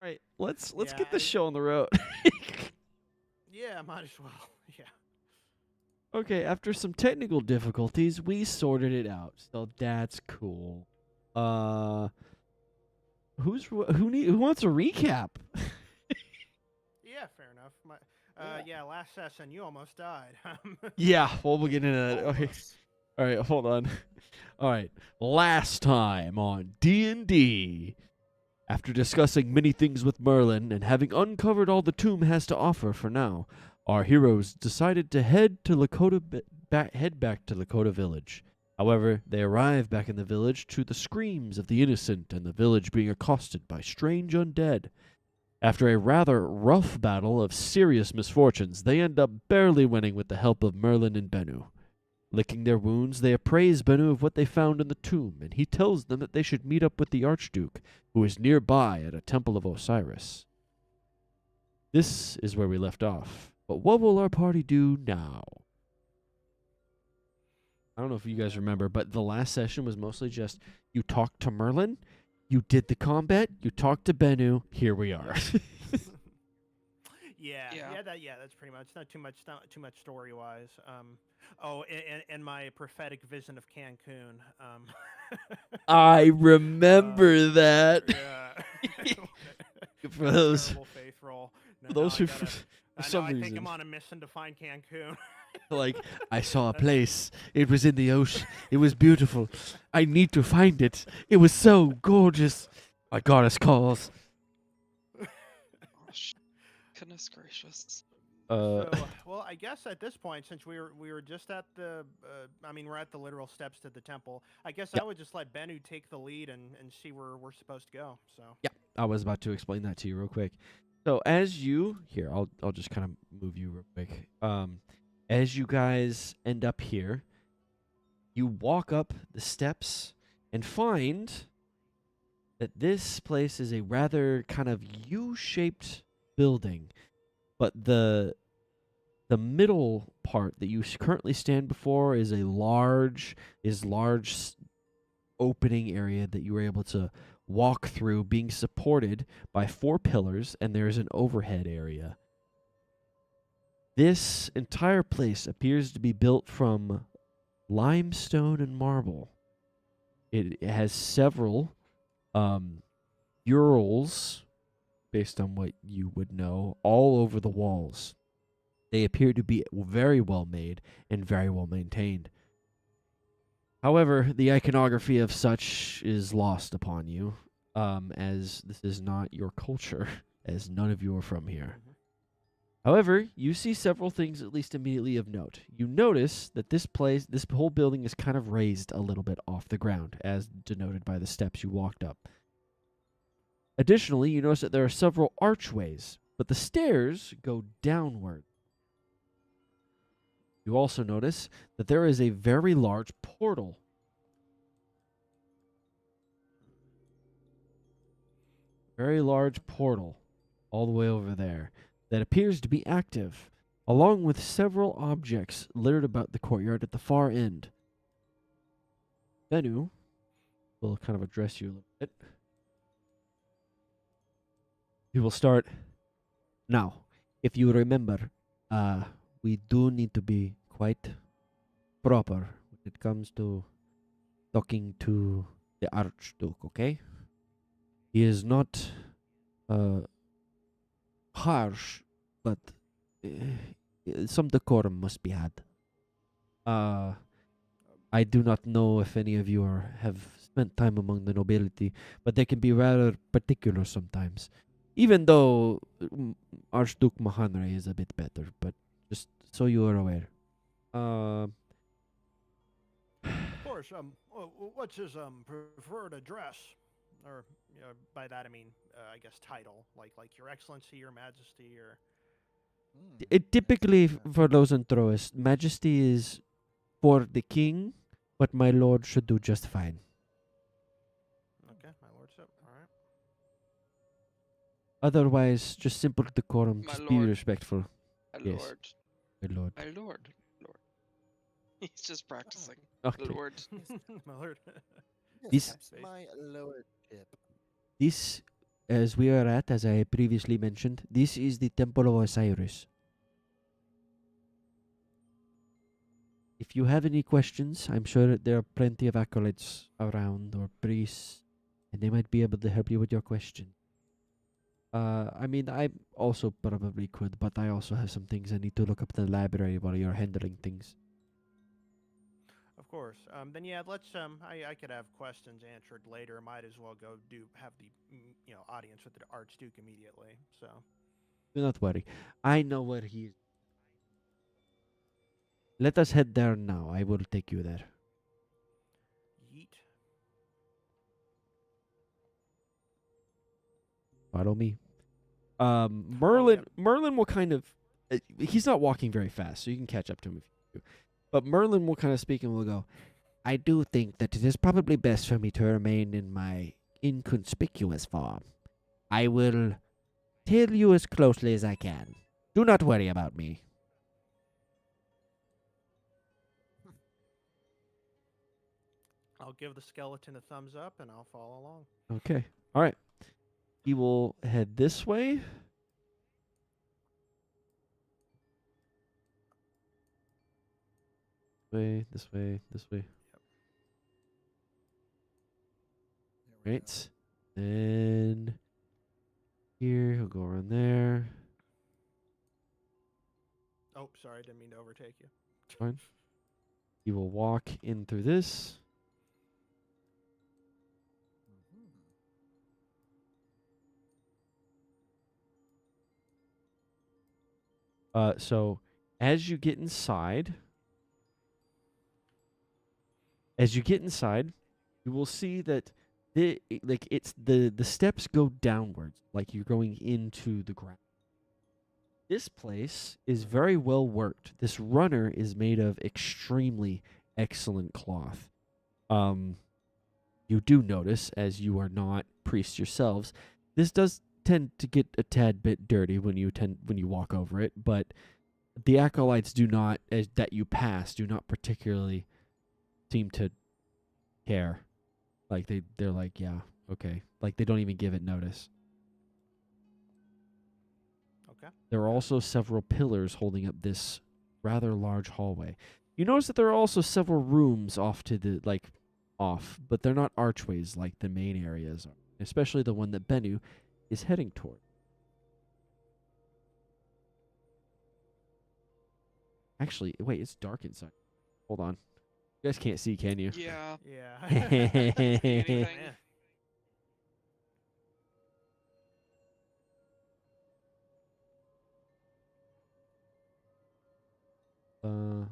All right, let's Yeah, get this show on the road. yeah, might as well. Yeah. Okay, after some technical difficulties, we sorted it out. So that's cool. Uh, who wants a recap? Yeah, fair enough. Yeah, Yeah, last session you almost died. Yeah, well, we'll get into that. Okay. almost. All right, hold on. All right, last time on D&D. After discussing many things with Merlin and having uncovered all the tomb has to offer for now, our heroes decided to head back to Lakota village. However, they arrive back in the village to the screams of the innocent and the village being accosted by strange undead. After a rather rough battle of serious misfortunes, they end up barely winning with the help of Merlin and Bennu. Licking their wounds, they appraise Bennu of what they found in the tomb, and he tells them that they should meet up with the Archduke, who is nearby at a temple of Osiris. This is where we left off. But what will our party do now? I don't know if you guys remember, but the last session was mostly just you talked to Merlin, you did the combat, you talked to Bennu, here we are. Yeah, that's pretty much not too much story wise. And my prophetic vision of Cancun. I remember that. Yeah. For those, Terrible faith roll. for those who, I gotta, for I know. some I think reason, I'm on a mission to find Cancun. like, I saw a place. It was in the ocean. It was beautiful. I need to find it. It was so gorgeous. My goddess calls. Gosh, goodness gracious. Uh, So, well, I guess at this point, since we were just at the, we're at the literal steps to the temple. I guess Yep. I would just let Bennu take the lead and see where we're supposed to go. So. yeah, I was about to explain that to you real quick. So as you here, I'll just kind of move you real quick. As you guys end up here, you walk up the steps and find that this place is a rather kind of U-shaped building, but the middle part that you currently stand before is large opening area that you were able to walk through, being supported by 4 pillars, and there's an overhead area. This entire place appears to be built from limestone and marble. It has several murals, based on what you would know, all over the walls. They appear to be very well made and very well maintained. However, the iconography of such is lost upon you, as this is not your culture, as none of you are from here. Mhm. However, you see several things at least immediately of note. You notice that this whole building is kind of raised a little bit off the ground, as denoted by the steps you walked up. Additionally, you notice that there are several archways, but the stairs go downward. You also notice that there is a very large portal. Very large portal all the way over there that appears to be active, along with several objects littered about the courtyard at the far end. Bennu will kind of address you a little bit. He will start. Now, if you remember, we do need to be quite proper when it comes to talking to the Archduke, okay? He is not harsh, but some decorum must be had. I do not know if any of you have spent time among the nobility, but they can be rather particular sometimes. Even though Archduke Mahanre is a bit better, but just so you are aware. Of course. What's his preferred address? Or by that I mean, I guess title, like Your Excellency, Your Majesty, or. Typically, for those Antroists, Majesty is for the king, but my lord should do just fine. Okay, my lordship. All right. Otherwise, just simple decorum. My Just be lord. respectful. My Yes. lord. My lord. My lord. Lord. He's just practicing. Okay. Lord. My lord. This- Yes, Space. my lordship. This as we are at, as I previously mentioned, this is the Temple of Osiris. If you have any questions, I'm sure that there are plenty of acolytes around or priests, and they might be able to help you with your question. I mean, I also probably could, but I also have some things I need to look up in the library while you're handling things. Of course. Then yeah, let's. I could have questions answered later. Might as well go have the audience with the Archduke immediately. So. Do not worry. I know where he is. Let us head there now. I will take you there. Yeet. Follow me. Oh, Merlin. Merlin will kind of. He's not walking very fast, so you can catch up to him if you do. But Merlin will kind of speak and will go, I do think that it is probably best for me to remain in my inconspicuous form. I will tail you as closely as I can. Do not worry about me. I'll give the skeleton a thumbs up and I'll follow along. Okay. All right. He will head this way. This way. Right. Then here, he'll go around there. Oh, sorry, didn't mean to overtake you. Fine. He will walk in through this. So as you get inside, you will see that the steps go downwards, like you're going into the ground. This place is very well worked. This runner is made of extremely excellent cloth. You do notice, as you are not priests yourselves, this does tend to get a tad bit dirty when you walk over it, but the acolytes that you pass do not particularly seem to care. Like they're like, yeah, okay. Like they don't even give it notice. Okay. There are also several pillars holding up this rather large hallway. You notice that there are also several rooms off, but they're not archways like the main areas are, especially the one that Bennu is heading toward. Actually, wait, it's dark inside. Hold on. You guys can't see, can you? Yeah. Yeah. Anything? Man.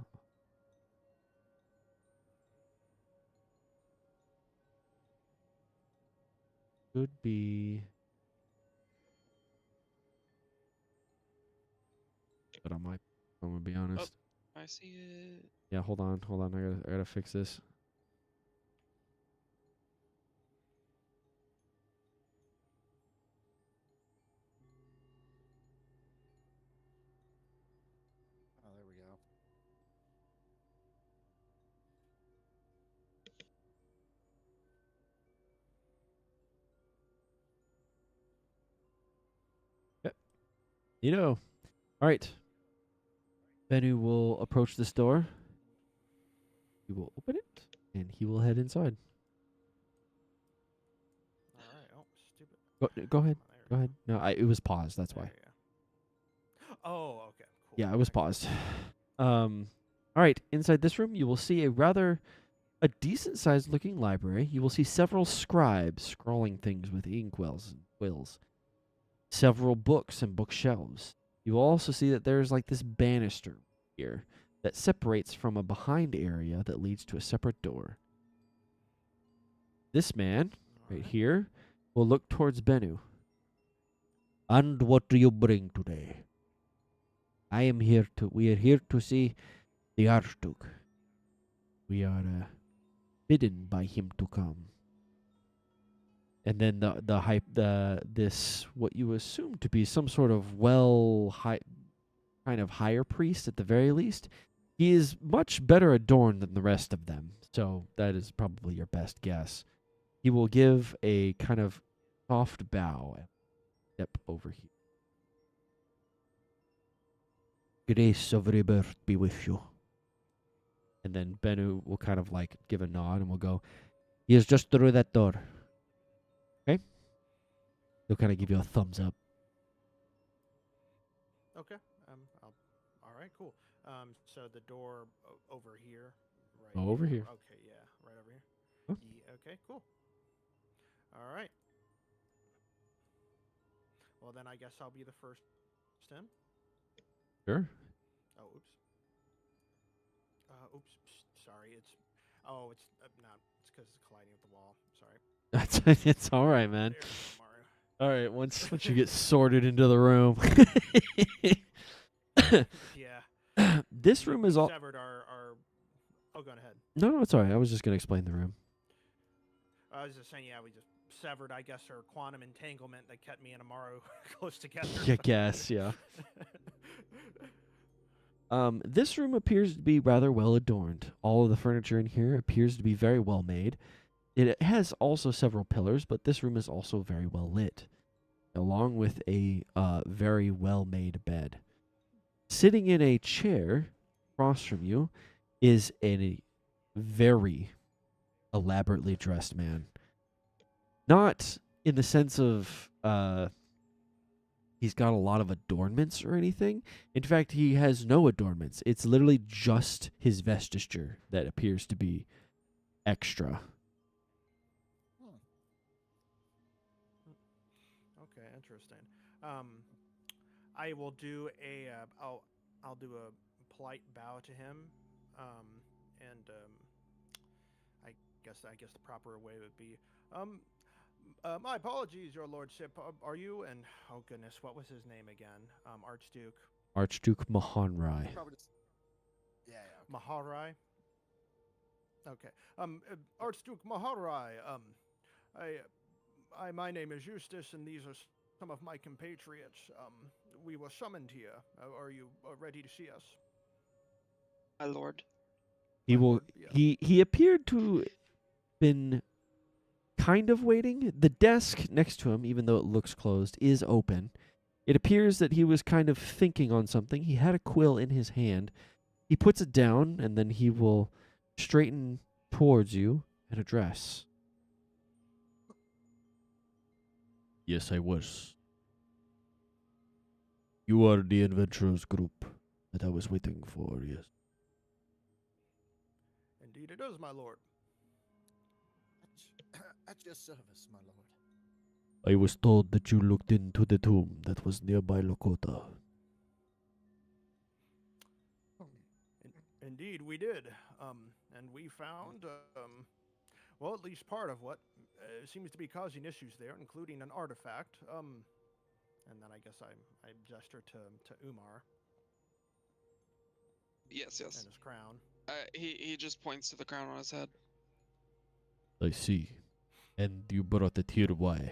Could be. But I'm gonna be honest. I see it. Yeah, hold on. I gotta fix this. Oh, there we go. All right. Bennu will approach this door. He will open it, and he will head inside. All right. Oh, stupid. Go ahead. There Go we ahead. No, it was paused. That's There why. you go. Oh, okay. Cool. Yeah, it was Thanks. paused. All right. Inside this room, you will see a decent-sized looking library. You will see several scribes scrawling things with inkwells and quills. Several books and bookshelves. You will also see that there's like this banister here that separates from a behind area that leads to a separate door. This man All right here will look towards Bennu. And what do you bring today? We are here to see the Archduke. We are bidden by him to come. And then this what you assume to be some sort of kind of higher priest at the very least. He is much better adorned than the rest of them, so that is probably your best guess. He will give a kind of soft bow and step over here. Grace of rebirth be with you. And then Bennu will kind of like give a nod and will go, he is just through that door. Okay? He'll kind of give you a thumbs up. Okay. All right. Cool. So the door over here. Right. Oh, over here. Okay. Yeah. Right over here. Huh? Okay. Cool. All right. Well, then I guess I'll be the first in. Sure. Oh, oops. Oops. Sorry. It's. Oh, it's not. It's because it's colliding with the wall. Sorry. It's all right, man. There you go, Mario. All right, once you get sorted into the room. Yeah. This room is all. Severed our. Oh, go ahead. No, it's all right. I was just gonna explain the room. I was just saying, yeah, we just severed, I guess, our quantum entanglement that kept me and Amaru close together. I guess, yeah. This room appears to be rather well adorned. All of the furniture in here appears to be very well made. It has also several pillars, but this room is also very well lit, along with a very well made bed. Sitting in a chair across from you is a very elaborately dressed man. Not in the sense of he's got a lot of adornments or anything. In fact, he has no adornments. It's literally just his vesture that appears to be extra. Okay, interesting. I will do a. I'll do a polite bow to him, and I guess the proper way would be, my apologies, your lordship. Are you? And oh goodness, what was his name again? Archduke. Archduke Mahanrai. Probably just, yeah, yeah. Maharai. Okay. Archduke Maharai. My name is Eustace, and these are some of my compatriots. We were summoned here. Are you ready to see us? My lord. He My will. lord, yeah. He appeared to been kind of waiting. The desk next to him, even though it looks closed, is open. It appears that he was kind of thinking on something. He had a quill in his hand. He puts it down, and then he will straighten towards you and address. Yes, I was. You are the adventurers group that I was waiting for, yes. Indeed it is, my lord. At your service, my lord. I was told that you looked into the tomb that was nearby Lakota. Indeed, we did. And we found, well, at least part of what seems to be causing issues there, including an artifact. And then I guess I gesture to Umar Yes, yes. and his crown. He just points to the crown on his head. I see. And you brought it here, why?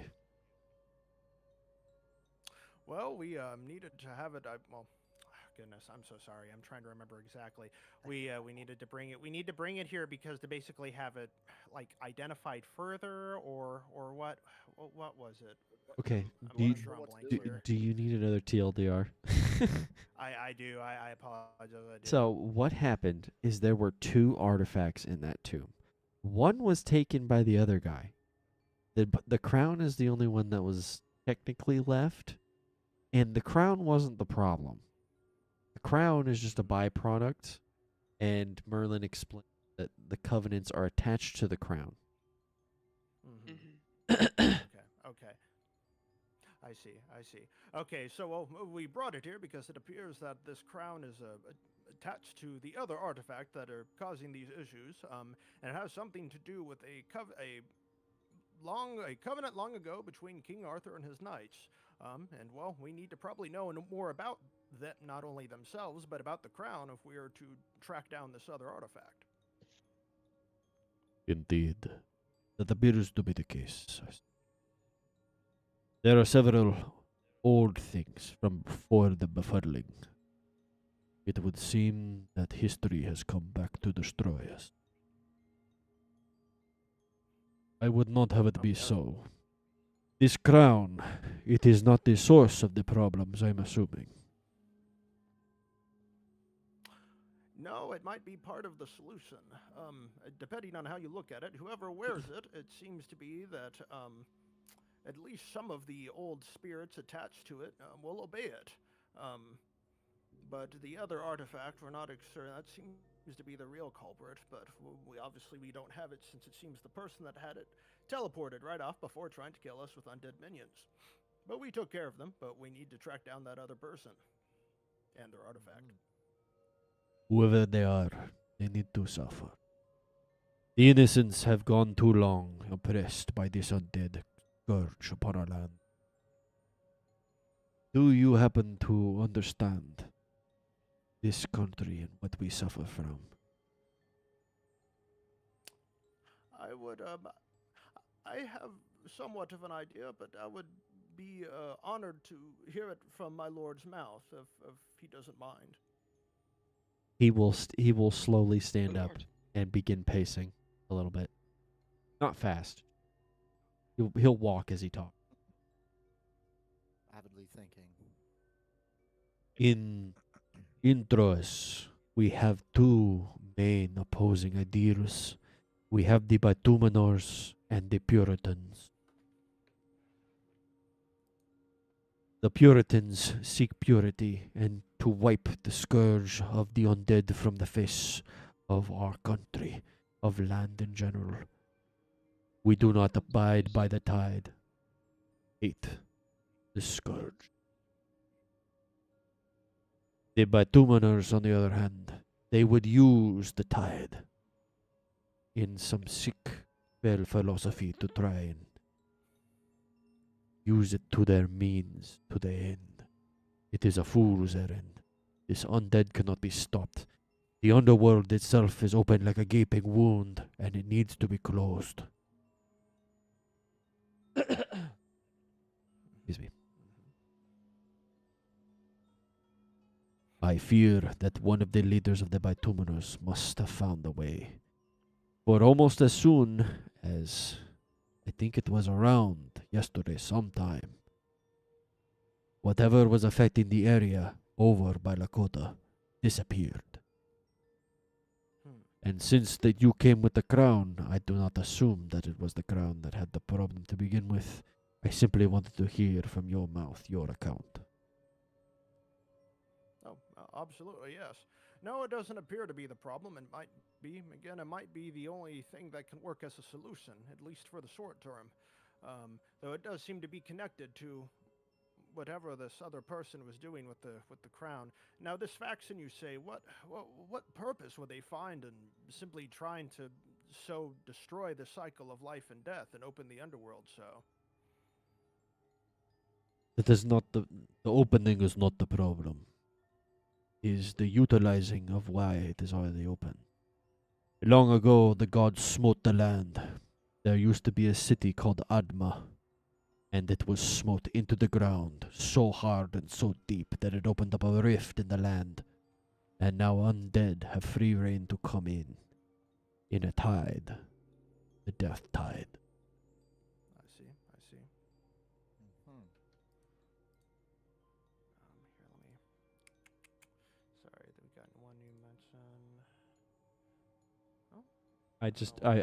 Well, we needed to have it. Well, goodness, I'm so sorry. I'm trying to remember exactly. We needed to bring it. We need to bring it here because to basically have it like identified further, or what? What was it? Okay. I'm Do you, drawing blanks do, here. do you need another TLDR? I do. I apologize. I do. So what happened is there were two artifacts in that tomb. One was taken by the other guy. The crown is the only one that was technically left, and the crown wasn't the problem. The crown is just a byproduct, and Merlin explained that the covenants are attached to the crown. Mm-hmm. Okay. I see. Okay, so well, we brought it here because it appears that this crown is attached to the other artifact that are causing these issues, and it has something to do with a covenant long ago between King Arthur and his knights. And well, we need to probably know more about that, not only themselves, but about the crown if we are to track down this other artifact. Indeed. That appears to be the case. There are several old things from before the befuddling. It would seem that history has come back to destroy us. I would not have it be so. This crown, it is not the source of the problems, I'm assuming. No, it might be part of the solution. Depending on how you look at it, whoever wears it, it seems to be that at least some of the old spirits attached to it will obey it. But the other artifact, we're not certain. That seems to be the real culprit. But we obviously we don't have it since it seems the person that had it teleported right off before trying to kill us with undead minions. But we took care of them. But we need to track down that other person and their artifact. Whoever they are, they need to suffer. The innocents have gone too long oppressed by this undead scourge upon our land. Do you happen to understand this country and what we suffer from? I would, I have somewhat of an idea, but I would be honored to hear it from my lord's mouth if he doesn't mind. He will slowly stand Good up lord. and begin pacing a little bit. Not fast. He'll walk as he talks. Avidly thinking. In Intros, we have two main opposing ideas. We have the Bitumenors and the Puritans. The Puritans seek purity and to wipe the scourge of the undead from the face of our country, of land in general. We do not abide by the tide. Hate the scourge. The Bitumenors, on the other hand, they would use the tide in some sick, fell philosophy to try and use it to their means, to the end. It is a fool's errand. This undead cannot be stopped. The underworld itself is open like a gaping wound, and it needs to be closed. Excuse me. I fear that one of the leaders of the Bitumenors must have found a way. For almost as soon as, I think it was around yesterday sometime, whatever was affecting the area over by Lakota disappeared. And since that you came with the crown, I do not assume that it was the crown that had the problem to begin with. I simply wanted to hear from your mouth your account. Oh, absolutely, yes. No, it doesn't appear to be the problem. It might be, again, it might be the only thing that can work as a solution, at least for the short term. Though it does seem to be connected to whatever this other person was doing with the crown. Now, this faction, you say, what purpose would they find in simply trying to so destroy the cycle of life and death and open the underworld? So That is not the opening is not the problem. Is the utilizing of why it is already open. Long ago, the gods smote the land. There used to be a city called Adma, and it was smote into the ground so hard and so deep that it opened up a rift in the land. And now undead have free reign to come in a tide, the death tide. I see. Hmm. Here, let me. Sorry, we got one you mentioned.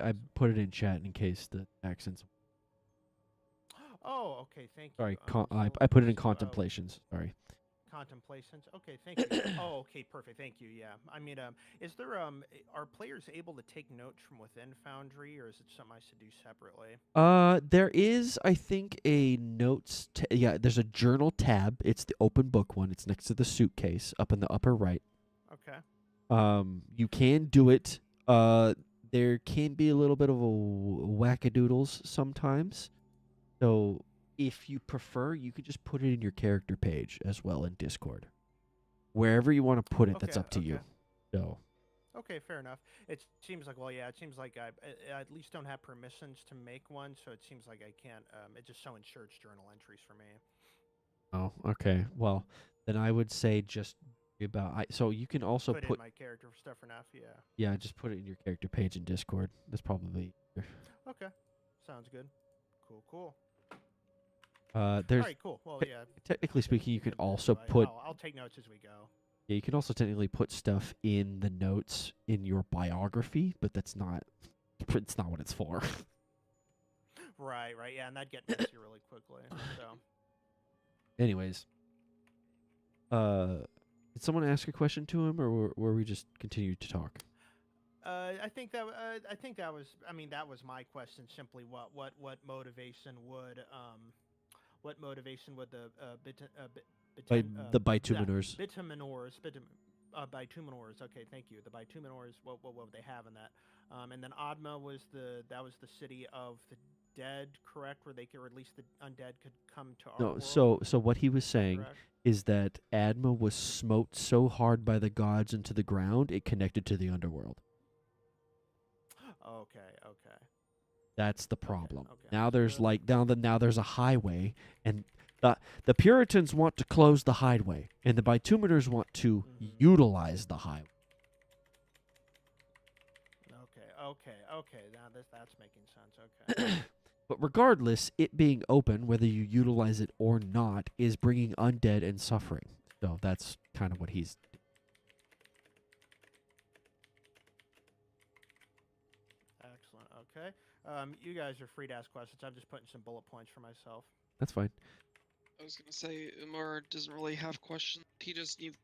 I put it in chat in case the accents. Oh, okay, thank you. Sorry, So I put it in so, contemplations. Sorry. contemplations. Okay, thank you. Oh, okay, perfect. Thank you. Yeah, I mean, is there are players able to take notes from within Foundry, or is it something I should do separately? There is, I think, a notes. Yeah, there's a journal tab. It's the open book one. It's next to the suitcase, up in the upper right. Okay. You can do it. There can be a little bit of a wackadoodles sometimes. So if you prefer, you could just put it in your character page as well in Discord. Wherever you want to put it, that's Okay, up to you. okay. So Okay, fair enough. It seems like, well, yeah, it seems like I at least don't have permissions to make one, so it seems like I can't. It just so ensures journal entries for me. oh, okay. Well, then I would say just about so you can also Put put in my character stuff for now. Yeah. yeah, just put it in your character page in Discord. That's probably easier. Okay. Sounds good. Cool. All There's right, cool. Well, te- yeah. technically speaking, you we can also do. put I'll take notes as we go. yeah, you can also technically put stuff in the notes in your biography, but that's not it's not what it's for. Right, right. Yeah, and that'd get messy really quickly. So. Anyways, did someone ask a question to him, or were we just continued to talk? I think that was. I mean, that was my question. Simply, what motivation would the By the yeah, bituminors. bituminors. Okay, thank you. The bituminors. What would they have in that? And then Adma was the city of the dead, correct? Where they could, or at least the undead could come to our No, world. so what he was saying Correct. is that Adma was smote so hard by the gods into the ground it connected to the underworld. Okay. That's the problem. Okay, Now there's understood. now there's a highway, and the Puritans want to close the highway, and the bituminors want to Mhm. utilize the highway. Okay. Now that's making sense. Okay. But regardless, it being open, whether you utilize it or not, is bringing undead and suffering. So that's kind of what he's. Excellent. Okay. You guys are free to ask questions. I'm just putting some bullet points for myself. That's fine. I was gonna say Umar doesn't really have questions. He just needs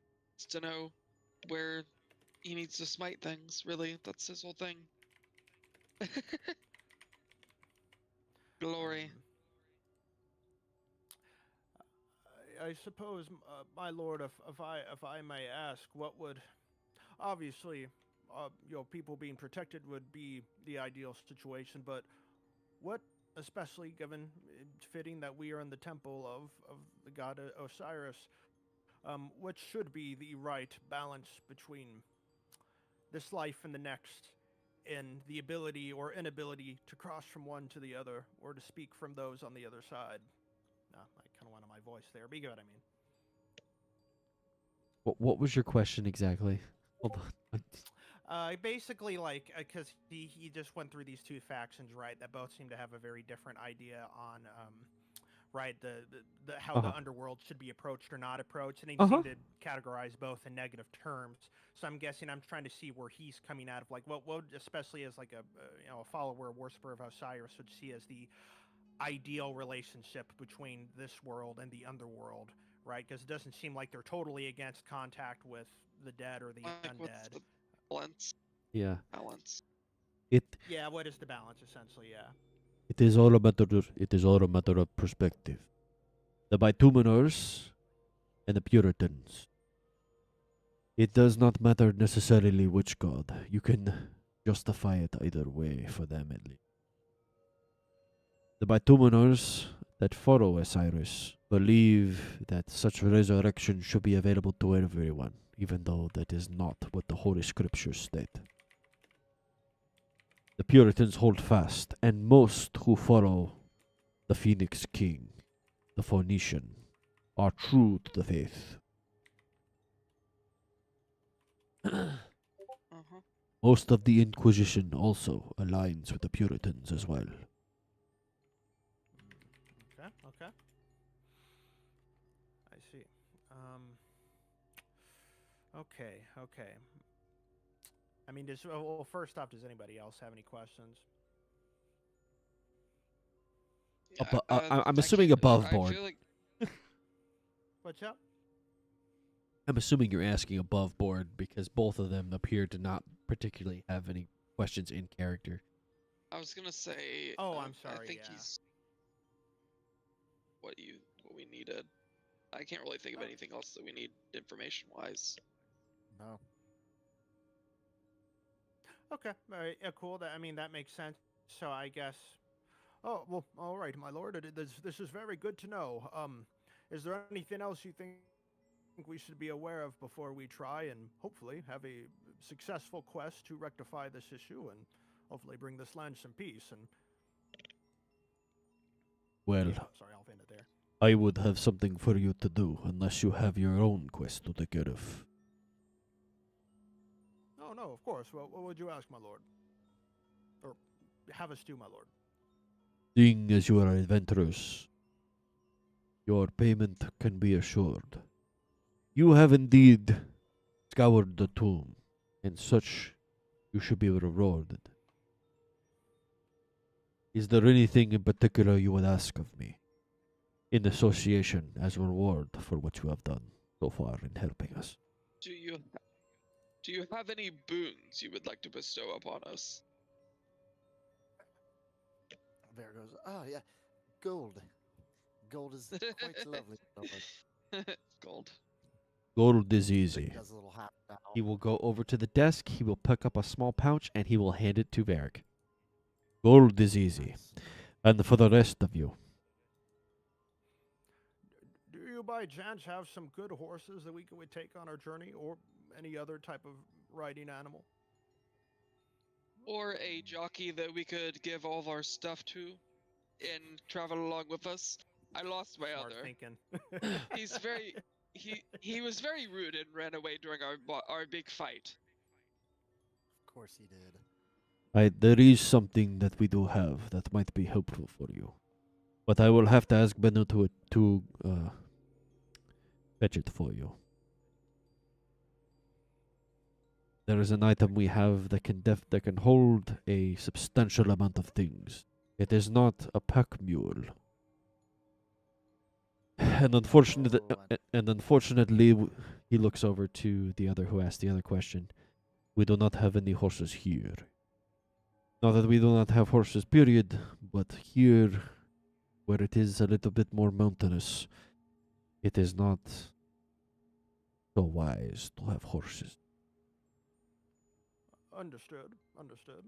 to know where he needs to smite things. Really, that's his whole thing. Glory. I suppose, my lord, if I may ask, what would obviously, people being protected would be the ideal situation, but what, especially given fitting that we are in the temple of the god Osiris, what should be the right balance between this life and the next, in the ability or inability to cross from one to the other, or to speak from those on the other side? I kind of went on my voice there, but you get what I mean. What was your question exactly? Hold on. Basically, like, because he just went through these two factions, right? That both seem to have a very different idea on, right, the how Uh-huh. the underworld should be approached or not approached, and he Uh-huh. seemed to categorize both in negative terms. So I'm guessing I'm trying to see where he's coming out of, like, what especially as like a follower, a worshiper of Osiris, would see as the ideal relationship between this world and the underworld, right? Because it doesn't seem like they're totally against contact with the dead or the Like, what's undead. the balance? Yeah. Balance. It Yeah, what is the balance, essentially? Yeah. it is all a matter of perspective. The bituminors and the Puritans. It does not matter necessarily which god. You can justify it either way for them at least. The bituminors that follow Osiris believe that such resurrection should be available to everyone, even though that is not what the Holy Scriptures state. The Puritans hold fast, and most who follow the Phoenix King, the Phoenician, are true to the faith. Uh-huh. Most of the Inquisition also aligns with the Puritans as well. Okay. I see. Okay. I mean, well, first off, does anybody else have any questions? Yeah, I'm I assuming can't- above I board. feel like What's up? I'm assuming you're asking above board because both of them appear to not particularly have any questions in character. I was gonna say. Oh, I'm sorry, I think yeah. he's what we needed. I can't really think of anything else that we need information wise. No. Okay. All right. Yeah, cool. That makes sense. So I guess. Oh well. All right, my lord. This is very good to know. Is there anything else you think we should be aware of before we try and hopefully have a successful quest to rectify this issue and hopefully bring this land some peace? And Well, yeah, sorry, I'll end it there. I would have something for you to do unless you have your own quest to take care of. Oh no, of course. Well, what would you ask, my lord? Or have us do, my lord? Seeing as you are adventurous, your payment can be assured. You have indeed scoured the tomb, and such you should be rewarded. Is there anything in particular you would ask of me in association as a reward for what you have done so far in helping us? Do you do you have any boons you would like to bestow upon us? Bear goes, oh yeah, gold. Gold is quite lovely. Lord." Gold. Gold is He easy. does a little half bow. He will go over to the desk, he will pick up a small pouch, and he will hand it to Varric. Gold is easy. Nice. And for the rest of you, Do you by chance have some good horses that we would take on our journey, or any other type of riding animal? Or a jockey that we could give all of our stuff to and travel along with us. I lost my Smart other. thinking. He's very he was very rude and ran away during our big fight. Of course he did. there is something that we do have that might be helpful for you. But I will have to ask Benno to fetch it for you. There is an item we have that can hold a substantial amount of things. It is not a pack mule. And unfortunately, he looks over to the other who asked the other question. We do not have any horses here. Not that we do not have horses, period, but here, where it is a little bit more mountainous, it is not so wise to have horses. Understood. Understood.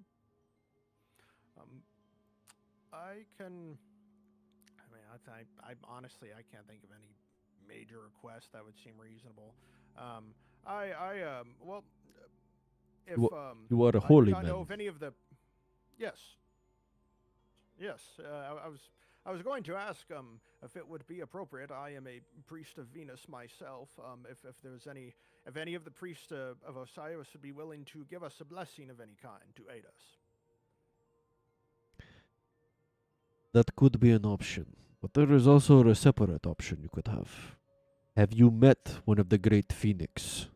I can. I mean, I honestly I can't think of any major request that would seem reasonable. Well, if You are a I do holy not know man. if any of the. Yes. Yes. I was going to ask if it would be appropriate. I am a priest of Venus myself. If there's if any of the priests of Osiris would be willing to give us a blessing of any kind to aid us. That could be an option. But there is also a separate option you could have. Have you met one of the great Phoenix?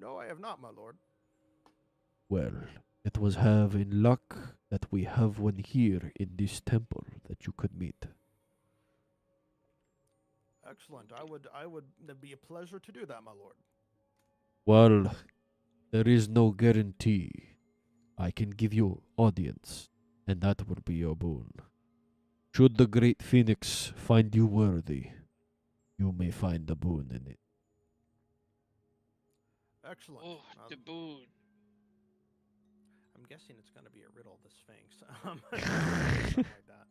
No, I have not, my lord. Well, it was have in luck that we have one here in this temple that you could meet. Excellent. I would it'd be a pleasure to do that, my lord. Well, there is no guarantee. I can give you audience, and that will be your boon. Should the great Phoenix find you worthy, you may find the boon in it. Excellent. Oh, the boon. I'm guessing it's going to be a riddle, the Sphinx. Something like that.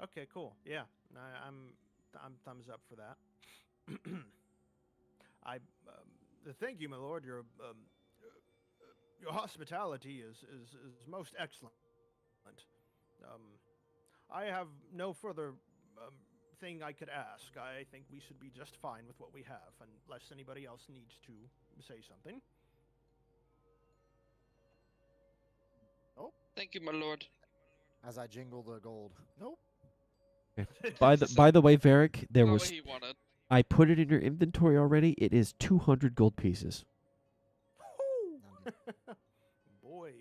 Okay, cool. Yeah, I'm thumbs up for that. Thank you, my lord. Your hospitality is most excellent. I have no further thing I could ask. I think we should be just fine with what we have, unless anybody else needs to say something. Thank you, my lord. As I jingle the gold. Nope. By the way, Varric, there Not was what he wanted. I put it in your inventory already. It is 200 gold pieces. Boy,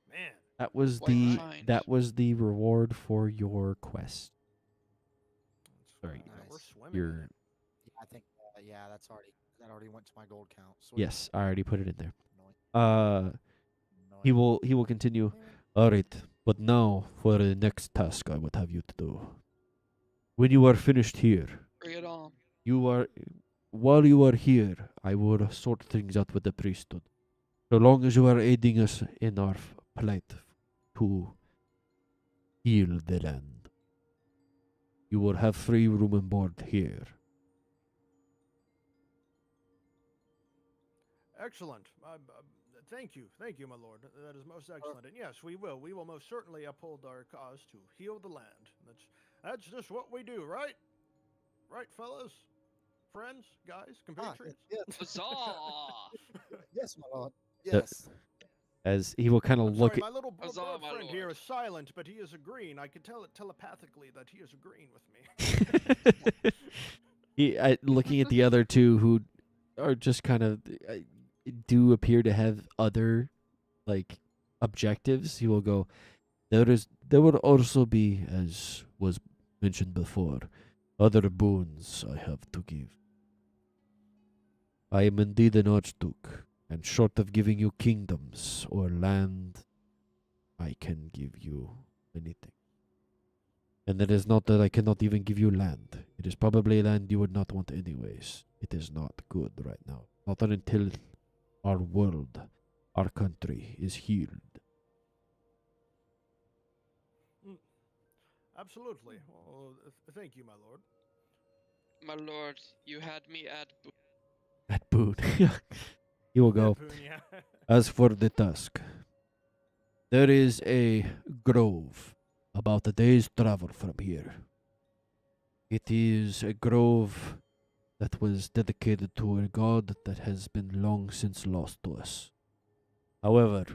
man. That was Quite the fine. that was the reward for your quest. Sorry, We're Nice. swimming. your in it. Yeah, I think that already went to my gold count. Sweet. yes, I already put it in there. Annoying. He Annoying. will continue. Damn it. All right, but now for the next task I would have you to do. When you are finished here, Bring it on. while you are here, I will sort things out with the priesthood. So long as you are aiding us in our plight to heal the land, you will have free room and board here. Excellent. Thank you, my lord. That is most excellent. And yes, we will. We will most certainly uphold our cause to heal the land. That's just what we do, right? Right, fellas, friends, guys, compatriots. Yes, Huzzah! yes, my lord. Uh, Yes. As he will kind I'm of look sorry, my little Huzzah, bird my friend here lord. is silent, but he is agreeing. I can tell it telepathically that he is agreeing with me. looking at the other two who are just kind of do appear to have other like objectives. He will go. There will also be, as was mentioned before, other boons I have to give. I am indeed an archduke, and short of giving you kingdoms or land, I can give you anything. And it is not that I cannot even give you land. It is probably land you would not want anyways. It is not good right now. Not until our world, our country is healed. Absolutely. Well, thank you, my lord. My lord, you had me at At boon. He will go. Punya. As for the task, there is a grove about a day's travel from here. It is a grove that was dedicated to a god that has been long since lost to us. However,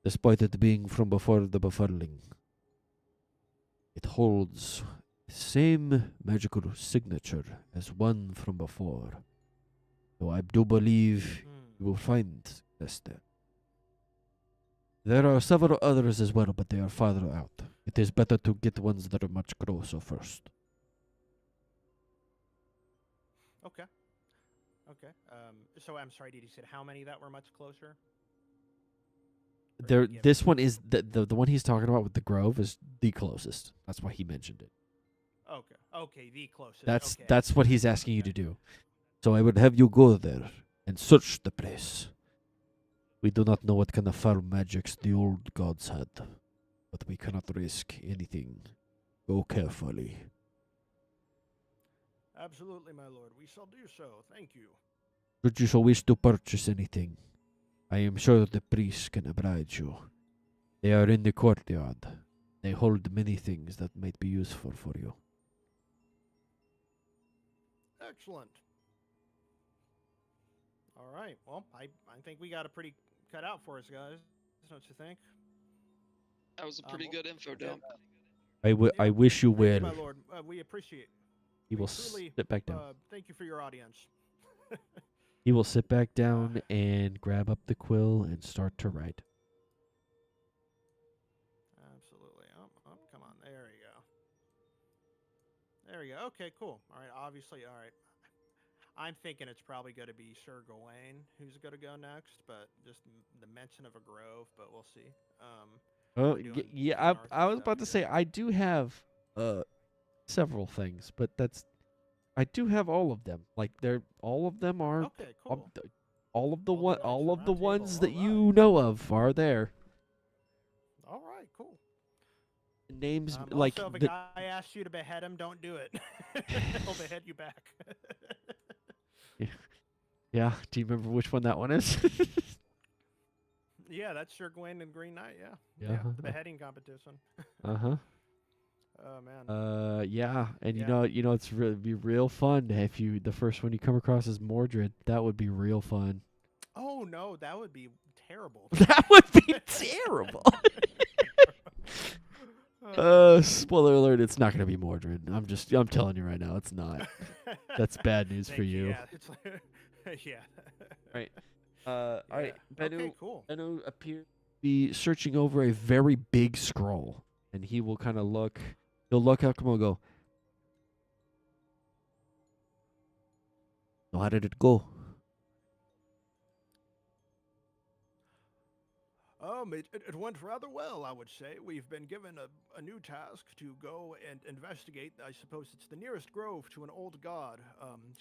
despite it being from before the befurling, it holds the same magical signature as one from before. So I do believe you will find this there. There are several others as well, but they are farther out. It is better to get ones that are much closer first. Okay. Okay. So I'm sorry. Did you say how many that were much closer? Or There, did he give this it? one is the one he's talking about with the grove is the closest. That's why he mentioned it. Okay. Okay. The closest. That's okay. that's what he's asking you Okay. to do. So I would have you go there and search the place. We do not know what kind of foul magics the old gods had, but we cannot risk anything. Go carefully. Absolutely, my lord. We shall do so. Thank you. Should you so wish to purchase anything, I am sure the priests can oblige you. They are in the courtyard. They hold many things that might be useful for you. Excellent. All right. Well, I think we got a pretty cut out for us, guys. Don't you think? That was a pretty well, good info yeah. dump. I wish you Thank you, well. my lord. We appreciate. He We will truly, sit back down. thank you for your audience. He will sit back down and grab up the quill and start to write. Absolutely. Oh, come on. There you go. There you go. Okay, cool. All right. Obviously, all right. I'm thinking it's probably going to be Sir Gawain who's going to go next, but just the mention of a grove, but we'll see. Oh, we're doing yeah. King Arthur I was stuff about to say here. I do have several things, but I do have all of them. Like they're all of them are Okay, cool. all of the All the knights all of of the Round Table, ones that all you know of are there. All right, cool. Names like Also, if a the, guy asks you to behead him, don't do it. He'll behead you back. yeah. Do you remember which one that one is? Yeah, that's Sir Gawain and Green Knight. Yeah, Yeah, the beheading competition. Uh-huh. Oh man. Yeah, and Yeah. you know, it's really be real fun if you the first one you come across is Mordred. That would be real fun. Oh no, that would be terrible. That would be terrible. Spoiler alert, it's not gonna be Mordred. I'm telling you right now, it's not. That's bad news for Thank you. Yeah, it's like, yeah. Right. All right. Yeah. Bennu, Okay, cool. Bennu appears to be searching over a very big scroll, and he will kind of look. He'll look up and will go. So how did it go? It went rather well, I would say. We've been given a new task to go and investigate. I suppose it's the nearest grove to an old god.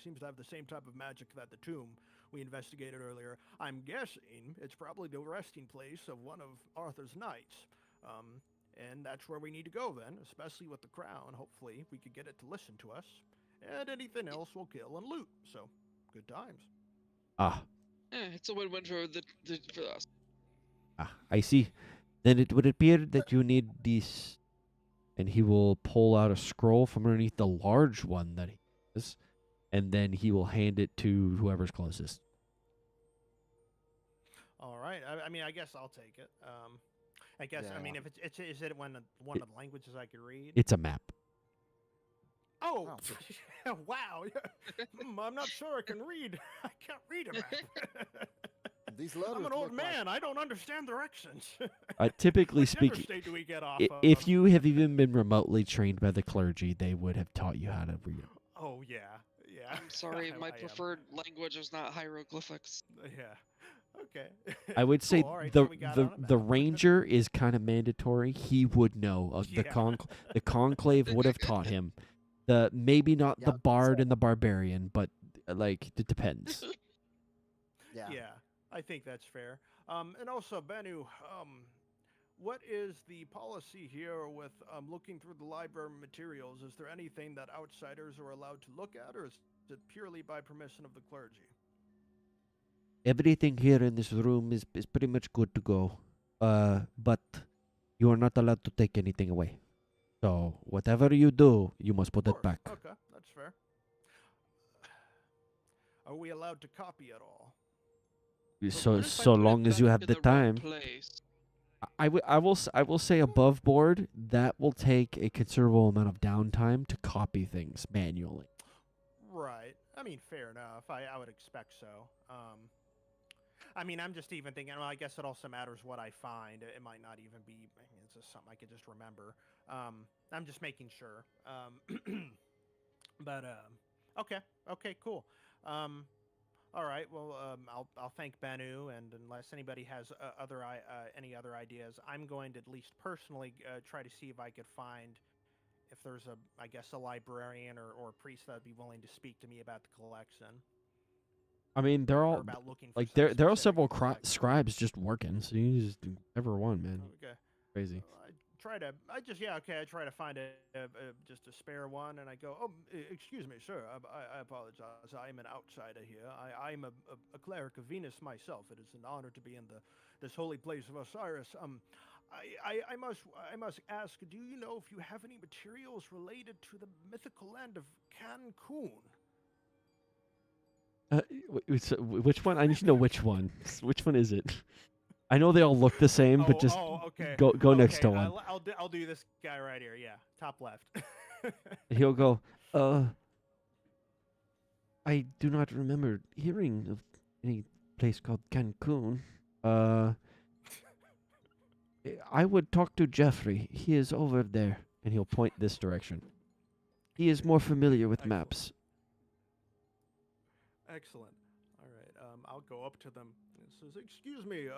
Seems to have the same type of magic that the tomb we investigated earlier. I'm guessing it's probably the resting place of one of Arthur's knights. And that's where we need to go then, especially with the crown. Hopefully we could get it to listen to us. And anything else we'll kill and loot. So, good times. Ah, It's a win-win for for us. I see. Then it would appear that you need this, and he will pull out a scroll from underneath the large one that he has, and then he will hand it to whoever's closest. All right. right. I mean, I guess I'll take it. I guess. I mean, Yeah. if it's is it one of the languages I could read? It's a map. Oh, Oh. wow. I'm not sure I can read. I can't read a map. These letters I'm an old look like- man. I don't understand directions. Typically Which speaking, interstate do we get off of? if you have even been remotely trained by the clergy, they would have taught you how to read. Oh yeah, yeah. I'm sorry, my I am. preferred language is not hieroglyphics. Yeah. Okay. I would say Cool, all right, the so we got on a the map. ranger is kind of mandatory. He would know. Yeah. The conclave would have taught him. The maybe not the Yeah, bard so- and the barbarian, but like it depends. Yeah. Yeah, I think that's fair. And also, Benu, what is the policy here with looking through the library materials? Is there anything that outsiders are allowed to look at, or is it purely by permission of the clergy? Everything here in this room is pretty much good to go. But you are not allowed to take anything away. So whatever you do, you must put Of it back. course. Okay, that's fair. Are we allowed to copy at all? So What if I so put it long as you back have in the right time. place? I will say above board that will take a considerable amount of downtime to copy things manually. Right. I mean, fair enough. I would expect so. I mean, I'm just even thinking. Well, I guess it also matters what I find. It might not even be. It's just something I could just remember. I'm just making sure. But okay, cool. All right. Well, I'll thank Benu, and unless anybody has any other ideas, I'm going to at least personally try to see if I could find if there's a librarian or a priest that would be willing to speak to me about the collection. I mean, they're Or all about looking for like some there are specific several collection. scribes just working. So you just do ever one, man. Okay. Crazy. I try to find just a spare one, and I go, excuse me, sir, I apologize. I'm an outsider here. I'm a cleric of Venus myself. It is an honor to be in this holy place of Osiris. I must ask, do you know if you have any materials related to the mythical land of Cancun? So which one? I need to know which one. Which one is it? I know they all look the same, but just Okay. go next to Okay, one. I'll do this guy right here. Yeah, top left. He'll go, I do not remember hearing of any place called Cancun. I would talk to Jeffrey. He is over there. And he'll point this direction. He is more familiar with Excellent. maps. Excellent. All right. I'll go up to them. It says, "Excuse me.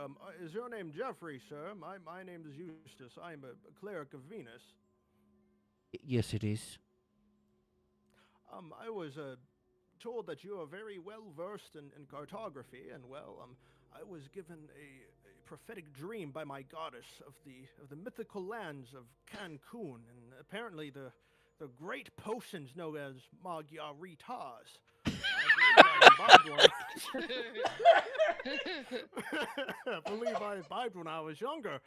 Is your name Jeffrey, sir? My name is Eustace. I'm a cleric of Venus. Yes, it is. I was told that you are very well versed in cartography, and I was given a prophetic dream by my goddess of the mythical lands of Cancun, and apparently the great potions known as Magyaritas. I believe I imbibed when I was younger.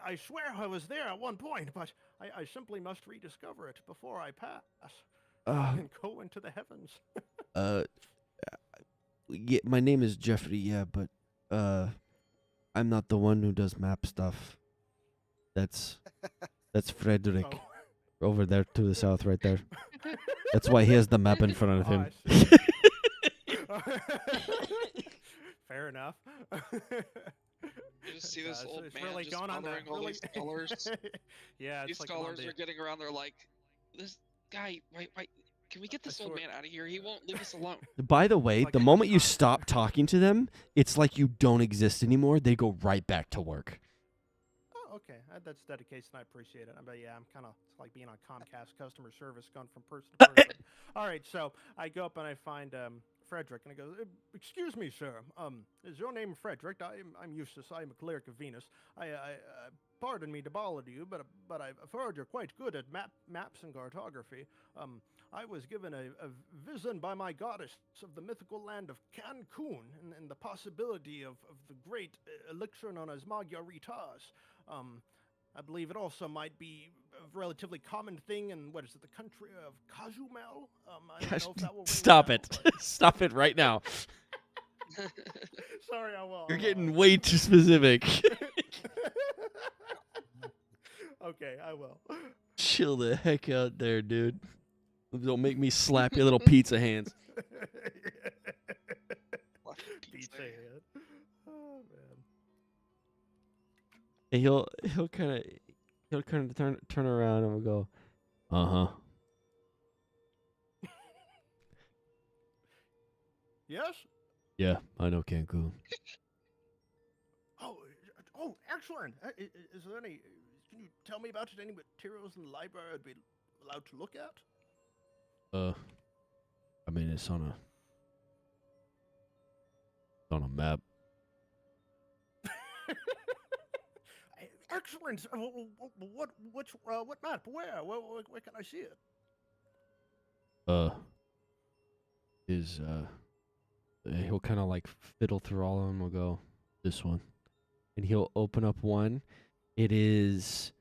I swear I was there at one point, but I simply must rediscover it before I pass and go into the heavens. Yeah, my name is Jeffrey, yeah, but I'm not the one who does map stuff. That's Frederick Oh. over there to the south right there. That's why he has the map in front of Oh, him. I see. Fair enough. You just see this old it's man really just going on bothering there. all Really... these scholars. Yeah, These it's like scholars Monday. are getting around. They're like, "This guy, wait, can we get this old swear- man out of here? He won't leave us alone." By the way, Like the a moment you con- stop talking to them, it's like you don't exist anymore. They go right back to work. Oh, okay. That's dedication. I appreciate it. But yeah, I'm kind of it's like being on Comcast customer service, gone from person to person. All right, so I go up and I find Frederick, and I go, "Excuse me, sir. Is your name Frederick? I'm Eustace. I'm a cleric of Venus. Pardon me to bother you, but I've heard you're quite good at maps and cartography. I was given a vision by my goddess of the mythical land of Cancun and the possibility of the great elixir known as Magyaritas. I believe it also might be a relatively common thing in, what is it, the country of Cozumel? I don't know if that will ring a Stop bell, it. but- Stop it right now. Sorry, I will. You're getting way too specific. Okay, I will. Chill the heck out there, dude. Don't make me slap your little pizza hands. Pizza head. Oh man. And he'll kind of turn around and we'll go, uh-huh. Yes. Yeah, I know Cancun. Oh, excellent. Is there any? Can you tell me about it? Any materials in the library I'd be allowed to look at? I mean it's on a map. Excellent. What map? Where can I see it? He'll kind of like fiddle through all of them. We'll go this one, and he'll open up one. It is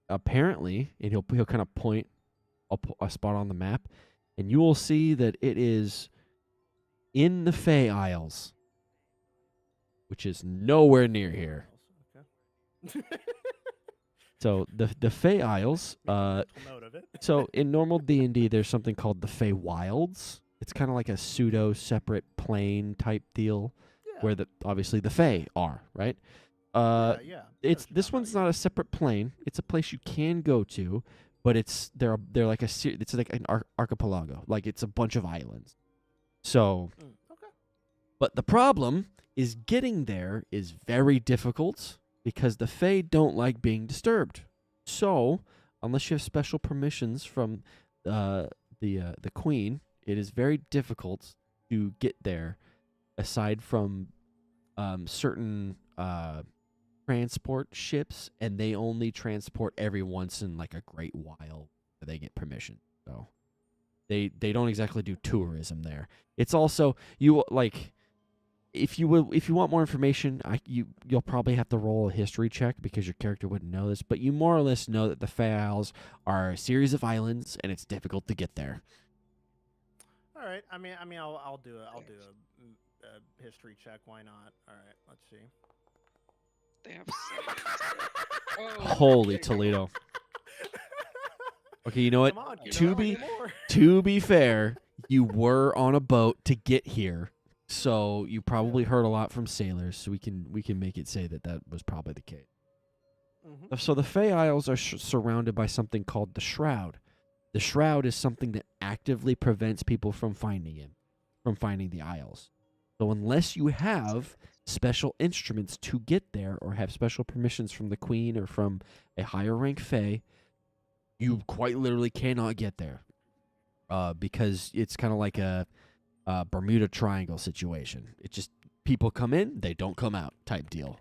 apparently, and he'll kind of point a spot on the map, and you will see that it is in the Fey Isles, which is nowhere near here. Okay. So the Fey Isles, Note of it. so in normal D&D, there's something called the Fey Wilds. It's kind of like a pseudo separate plane type deal, where obviously the Fey are, right? Yeah. This one's not a separate plane. It's a place you can go to, but they're like it's like an archipelago, like it's a bunch of islands. So, Okay. but the problem is getting there is very difficult because the Fae don't like being disturbed. So, unless you have special permissions from the Queen, it is very difficult to get there. Aside from certain transport ships, and they only transport every once in like a great while that they get permission. So they don't exactly do tourism there. It's also if you want more information, you'll probably have to roll a history check because your character wouldn't know this, but you more or less know that the Fey Isles are a series of islands and it's difficult to get there. All right. I mean, I'll do it. I'll do a history check. Why not? All right. Let's see. They have. Oh, Holy okay. Toledo. Okay, you know what? Come on, To be fair, you were on a boat to get here, so you probably heard a lot from sailors. So we can make it say that was probably the case. Mm-hmm. So the Fey Isles are surrounded by something called the Shroud. The Shroud is something that actively prevents people from finding the Isles. So unless you have special instruments to get there or have special permissions from the Queen or from a higher rank Fey, you quite literally cannot get there. Because it's kind of like a Bermuda Triangle situation. It just, people come in, they don't come out type deal.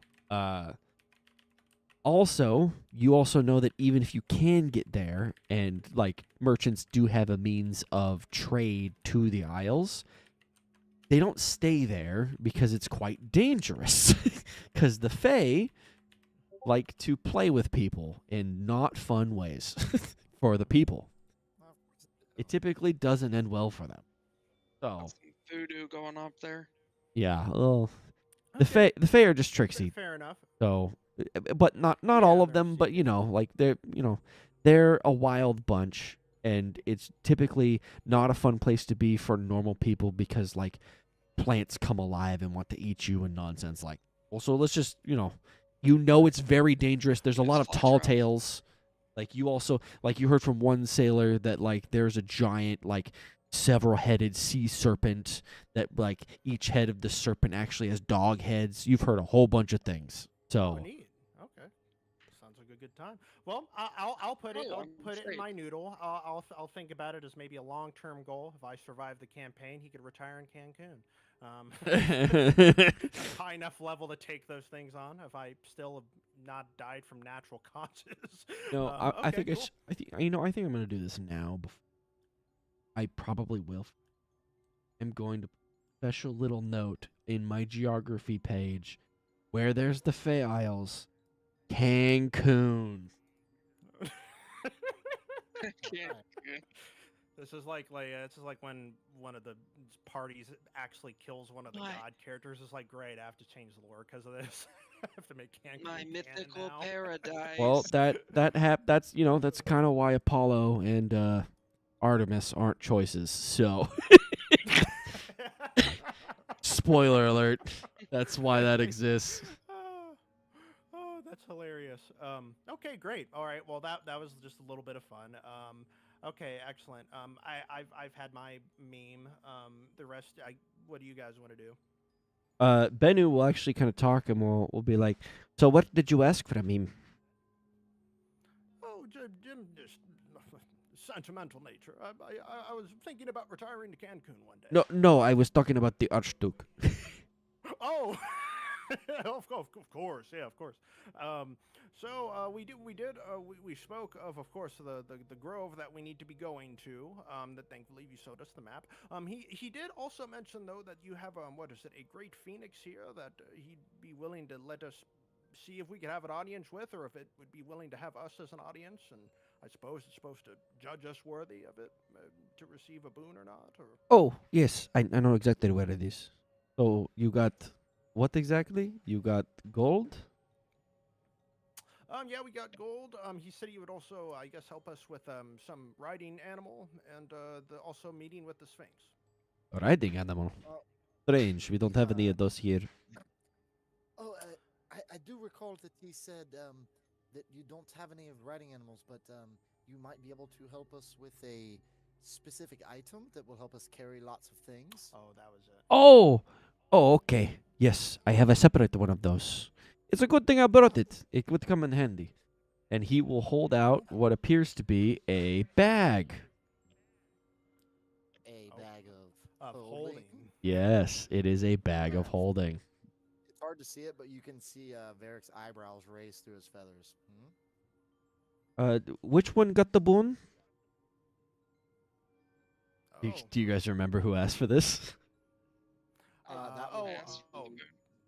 Also, you also know that even if you can get there, and like merchants do have a means of trade to the Isles, they don't stay there because it's quite dangerous. Because the Fae like to play with people in not fun ways for the people. It typically doesn't end well for them. So Some voodoo going up there. yeah, well, the Fae are just tricksy. Fair enough. So, but not all of them, but like they're a wild bunch, and it's typically not a fun place to be for normal people because like plants come alive and want to eat you and nonsense like. Well, so let's just it's very dangerous. There's a lot of tall tales. Like you heard from one sailor that like there's a giant like several-headed sea serpent that like each head of the serpent actually has dog heads. You've heard a whole bunch of things. So Neat. Okay. Sounds like a good time. Well, I'll put it. I'll put it in my noodle. I'll think about it as maybe a long-term goal. If I survive the campaign, he could retire in Cancun. High enough level to take those things on. If I still have not died from natural causes. no, I think cool. I think I'm gonna do this now. I probably will. I'm going to put a special little note in my geography page where there's the Fey Isles, Cancun. This is like this is like when one of the parties actually kills one of the My god characters. It's like great, I have to change the lore because of this. I have to make Cancun my canon mythical now. Well, paradise. that's that's kind of why Apollo and Artemis aren't choices. So, spoiler alert. That's why that exists. Oh, oh, that's hilarious. Okay, great. All right. Well, that was just a little bit of fun. Okay, excellent. I've had my meme. The rest, what do you guys want to do? Bennu will actually kind of talk and we'll be like, so what did you ask for a meme? Oh, Jim, just sentimental nature. I was thinking about retiring to Cancun one day. No, I was talking about the Archduke. Oh, of course, yeah, of course. So we spoke of course the grove that we need to be going to. That thankfully you showed us the map. He did also mention though that you have what is it, a great phoenix here that he'd be willing to let us see if we could have an audience with, or if it would be willing to have us as an audience, and I suppose it's supposed to judge us worthy of it to receive a boon or not, or. Oh, yes, I know exactly where it is. So you got what exactly? You got gold? Yeah, we got gold. He said he would also, I guess, help us with some riding animal and also meeting with the Sphinx. A riding animal. Uh, Strange. We don't have any uh, of those here. Oh, I do recall that he said that you don't have any of riding animals, but you might be able to help us with a specific item that will help us carry lots of things. Oh, that was it. Oh, okay. Yes, I have a separate one of those. It's a good thing I brought it. It would come in handy. And he will hold out what appears to be a bag. A Oh, bag of Of holding. holding. Yes, it is a bag of holding. It's hard to see it, but you can see Varric's eyebrows raise through his feathers. Which one got the boon? Oh, Do you guys remember who asked for this? That oh, would Asked for oh. the boon.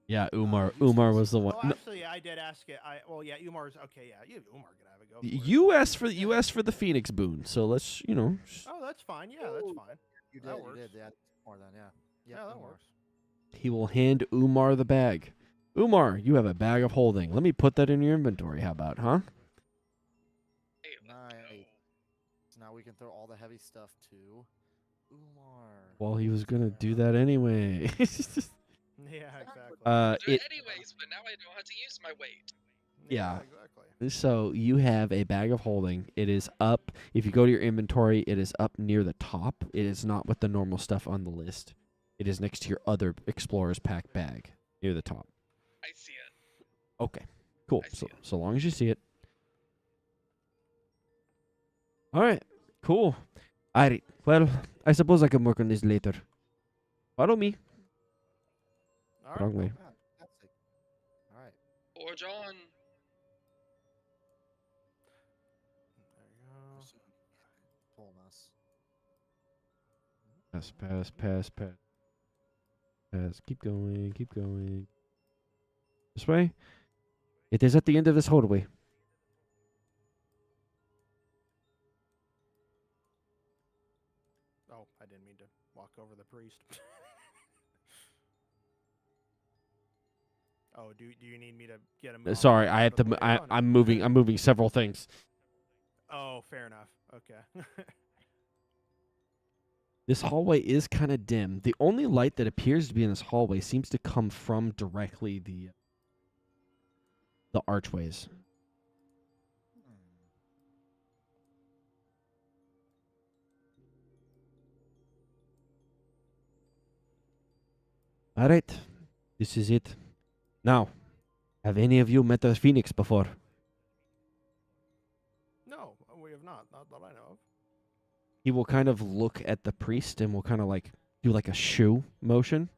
Yeah, Umar. you Umar said was the one. Oh, No, actually, I did ask it. Well, yeah, Umar's okay. Yeah, Umar can have it. Go for it. you asked for the Phoenix boon. So let's, Oh, that's fine. Yeah, that's fine. You That did, works. you did. Yeah, more than yeah. Yeah, that Umar. works. he will hand Umar the bag. Umar, you have a bag of holding. Let me put that in your inventory. How about, huh? Hey, let's go. Nice. So now we can throw all the heavy stuff to Umar. Well, he was gonna do that anyway. Yeah, exactly. Do it it anyways, but now I don't have to use my weight. yeah. exactly. So you have a bag of holding. It is up. If you go to your inventory, it is up near the top. It is not with the normal stuff on the list. It is next to your other Explorer's Pack bag near the top. I see it. Okay, cool. I see So it. so long as you see it. All right, cool. All right. Well, I suppose I can work on this later. Follow me. All right. Wrong way. Ah, fantastic. All right. Or John. There you go. Pursuing Tolmas. Pass. Pass. Keep going. Keep going. This way. It is at the end of this hallway. Oh, I didn't mean to walk over the priest. Oh, do you need me to get him? Sorry, I have to. I'm moving. I'm moving several things. Oh, fair enough. Okay. This hallway is kind of dim. The only light that appears to be in this hallway seems to come from directly the archways. Hmm. All right, this is it. Now, have any of you met the Phoenix before? No, we have not. Not that I know of. He will kind of look at the priest and will kind of like do like a shoe motion.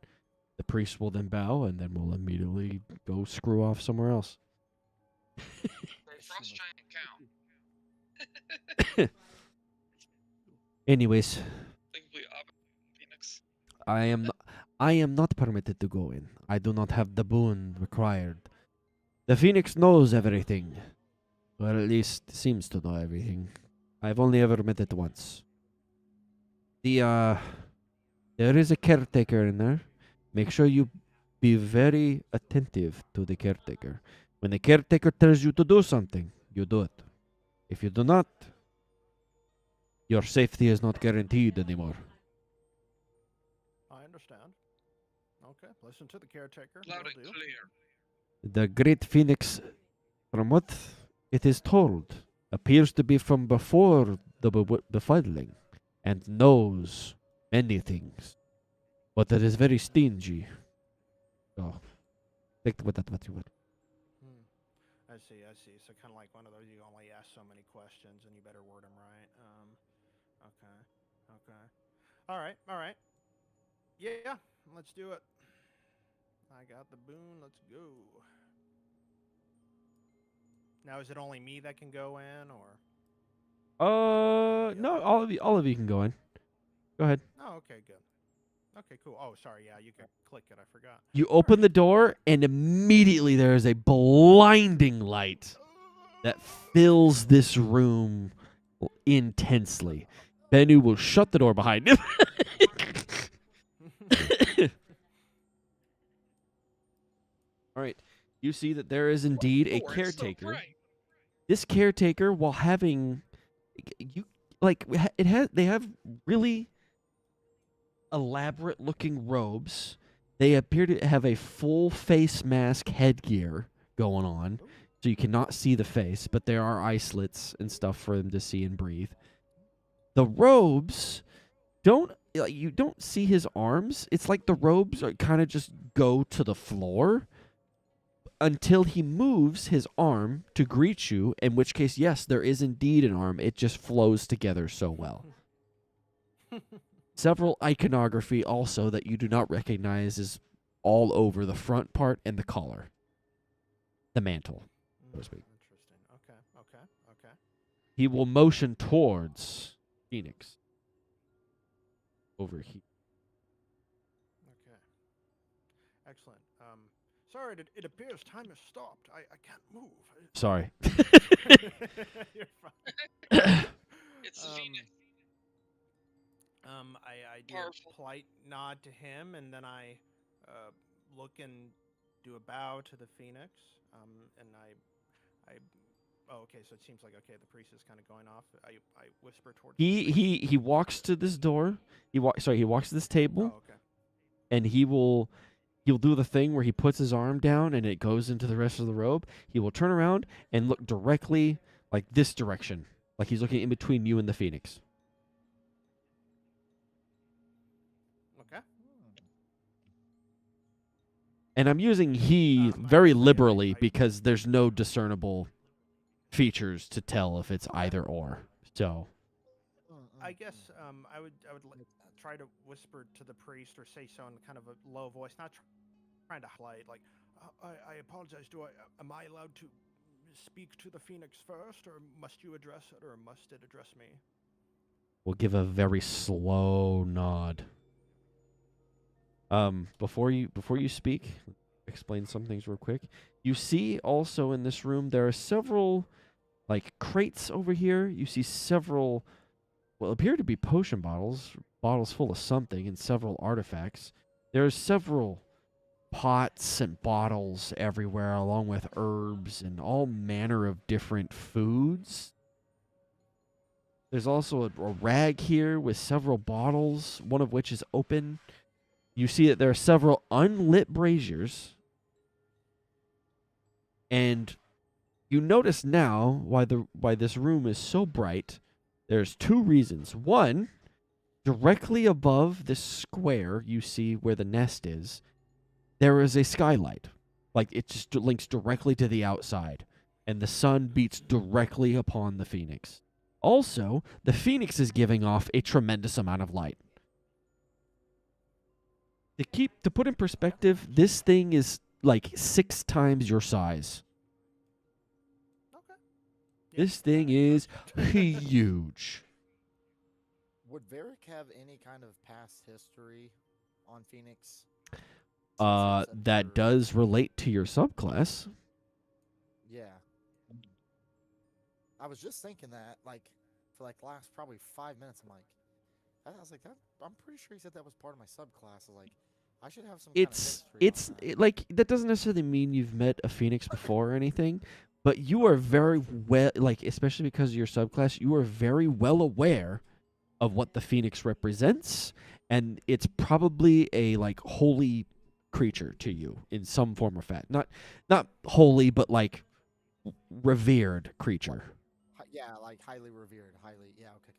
The priest will then bow and then will immediately go screw off somewhere else. Frost Giant count. Anyways, Thankfully, Phoenix. I am not permitted to go in. I do not have the boon required. The Phoenix knows everything. Or at least seems to know everything. I've only ever met it once. There is a caretaker in there. Make sure you be very attentive to the caretaker. When the caretaker tells you to do something, you do it. If you do not, your safety is not guaranteed anymore. I understand. Okay, listen to the caretaker. Loud Will and do. clear. The great phoenix, from what it is told, appears to be from before the befuddling and knows many things, but it is very stingy. So, take with that what you will. Hmm. I see. I see. So kind of like one of those you only ask so many questions and you better word them right. Okay. Okay. All right. All right. Yeah. Let's do it. I got the boon. Let's go. Now, is it only me that can go in, or? No, all of you can go in. Go ahead. Oh, okay, good. Okay, cool. Oh, sorry. Yeah, you can click it. I forgot. You open the door, and immediately there is a blinding light that fills this room intensely. Bennu will shut the door behind him. All right. You see that there is indeed a Oh, it's so caretaker. bright. This caretaker, while having they have really elaborate looking robes. They appear to have a full face mask headgear going on, so you cannot see the face, but there are eye slits and stuff for them to see and breathe. The robes you don't see his arms. It's like the robes are kind of just go to the floor until he moves his arm to greet you, in which case, yes, there is indeed an arm. It just flows together so well. Several iconography also that you do not recognize is all over the front part and the collar. The mantle, so to speak. Interesting. Okay. Okay. Okay. He will motion towards Phoenix. Over here. Okay. Excellent. Sorry, it appears time has stopped. I can't move. Sorry. You're fine. It's the Phoenix. I do Powerful. a polite nod to him, and then I look and do a bow to the phoenix. And I. Oh, okay. So it seems like okay. The priest is kind of going off. I whisper towards. He walks to this door. He walks to this table, Oh, okay. and he'll do the thing where he puts his arm down and it goes into the rest of the robe. He will turn around and look directly like this direction, like he's looking in between you and the phoenix. Okay. And I'm using he I very would say liberally I- because there's no discernible features to tell if it's either or. So, I guess I would try to whisper to the priest or say so in kind of a low voice, not trying to highlight. Like, I apologize. Am I allowed to speak to the phoenix first, or must you address it, or must it address me? we'll give a very slow nod. Before you speak, explain some things real quick. You see also in this room there are several like crates over here. You see several appear to be potion bottles full of something, and several artifacts. There's several pots and bottles everywhere, along with herbs and all manner of different foods. There's also a rag here with several bottles, one of which is open. You see that there are several unlit braziers. And you notice now why this room is so bright. There's two reasons. One, directly above this square you see where the nest is, there is a skylight. Like it just links directly to the outside, and the sun beats directly upon the phoenix. Also, the phoenix is giving off a tremendous amount of light. To put in perspective, this thing is like 6 times your size. Okay. This thing is huge. Would Varric have any kind of past history on Phoenix? Since it was That under- does relate to your subclass. Yeah. I was just thinking that, like, for like the last probably 5 minutes, I'm like, I was like, I'm pretty sure he said that was part of my subclass. I was like, I should have some kind of history on that. Like that doesn't necessarily mean you've met a phoenix before or anything, but you are very well, like especially because of your subclass, you are very well aware of what the phoenix represents, and it's probably a like holy creature to you in some form or fashion. Not holy, but like revered creature. Yeah, like highly revered, highly. Yeah, okay.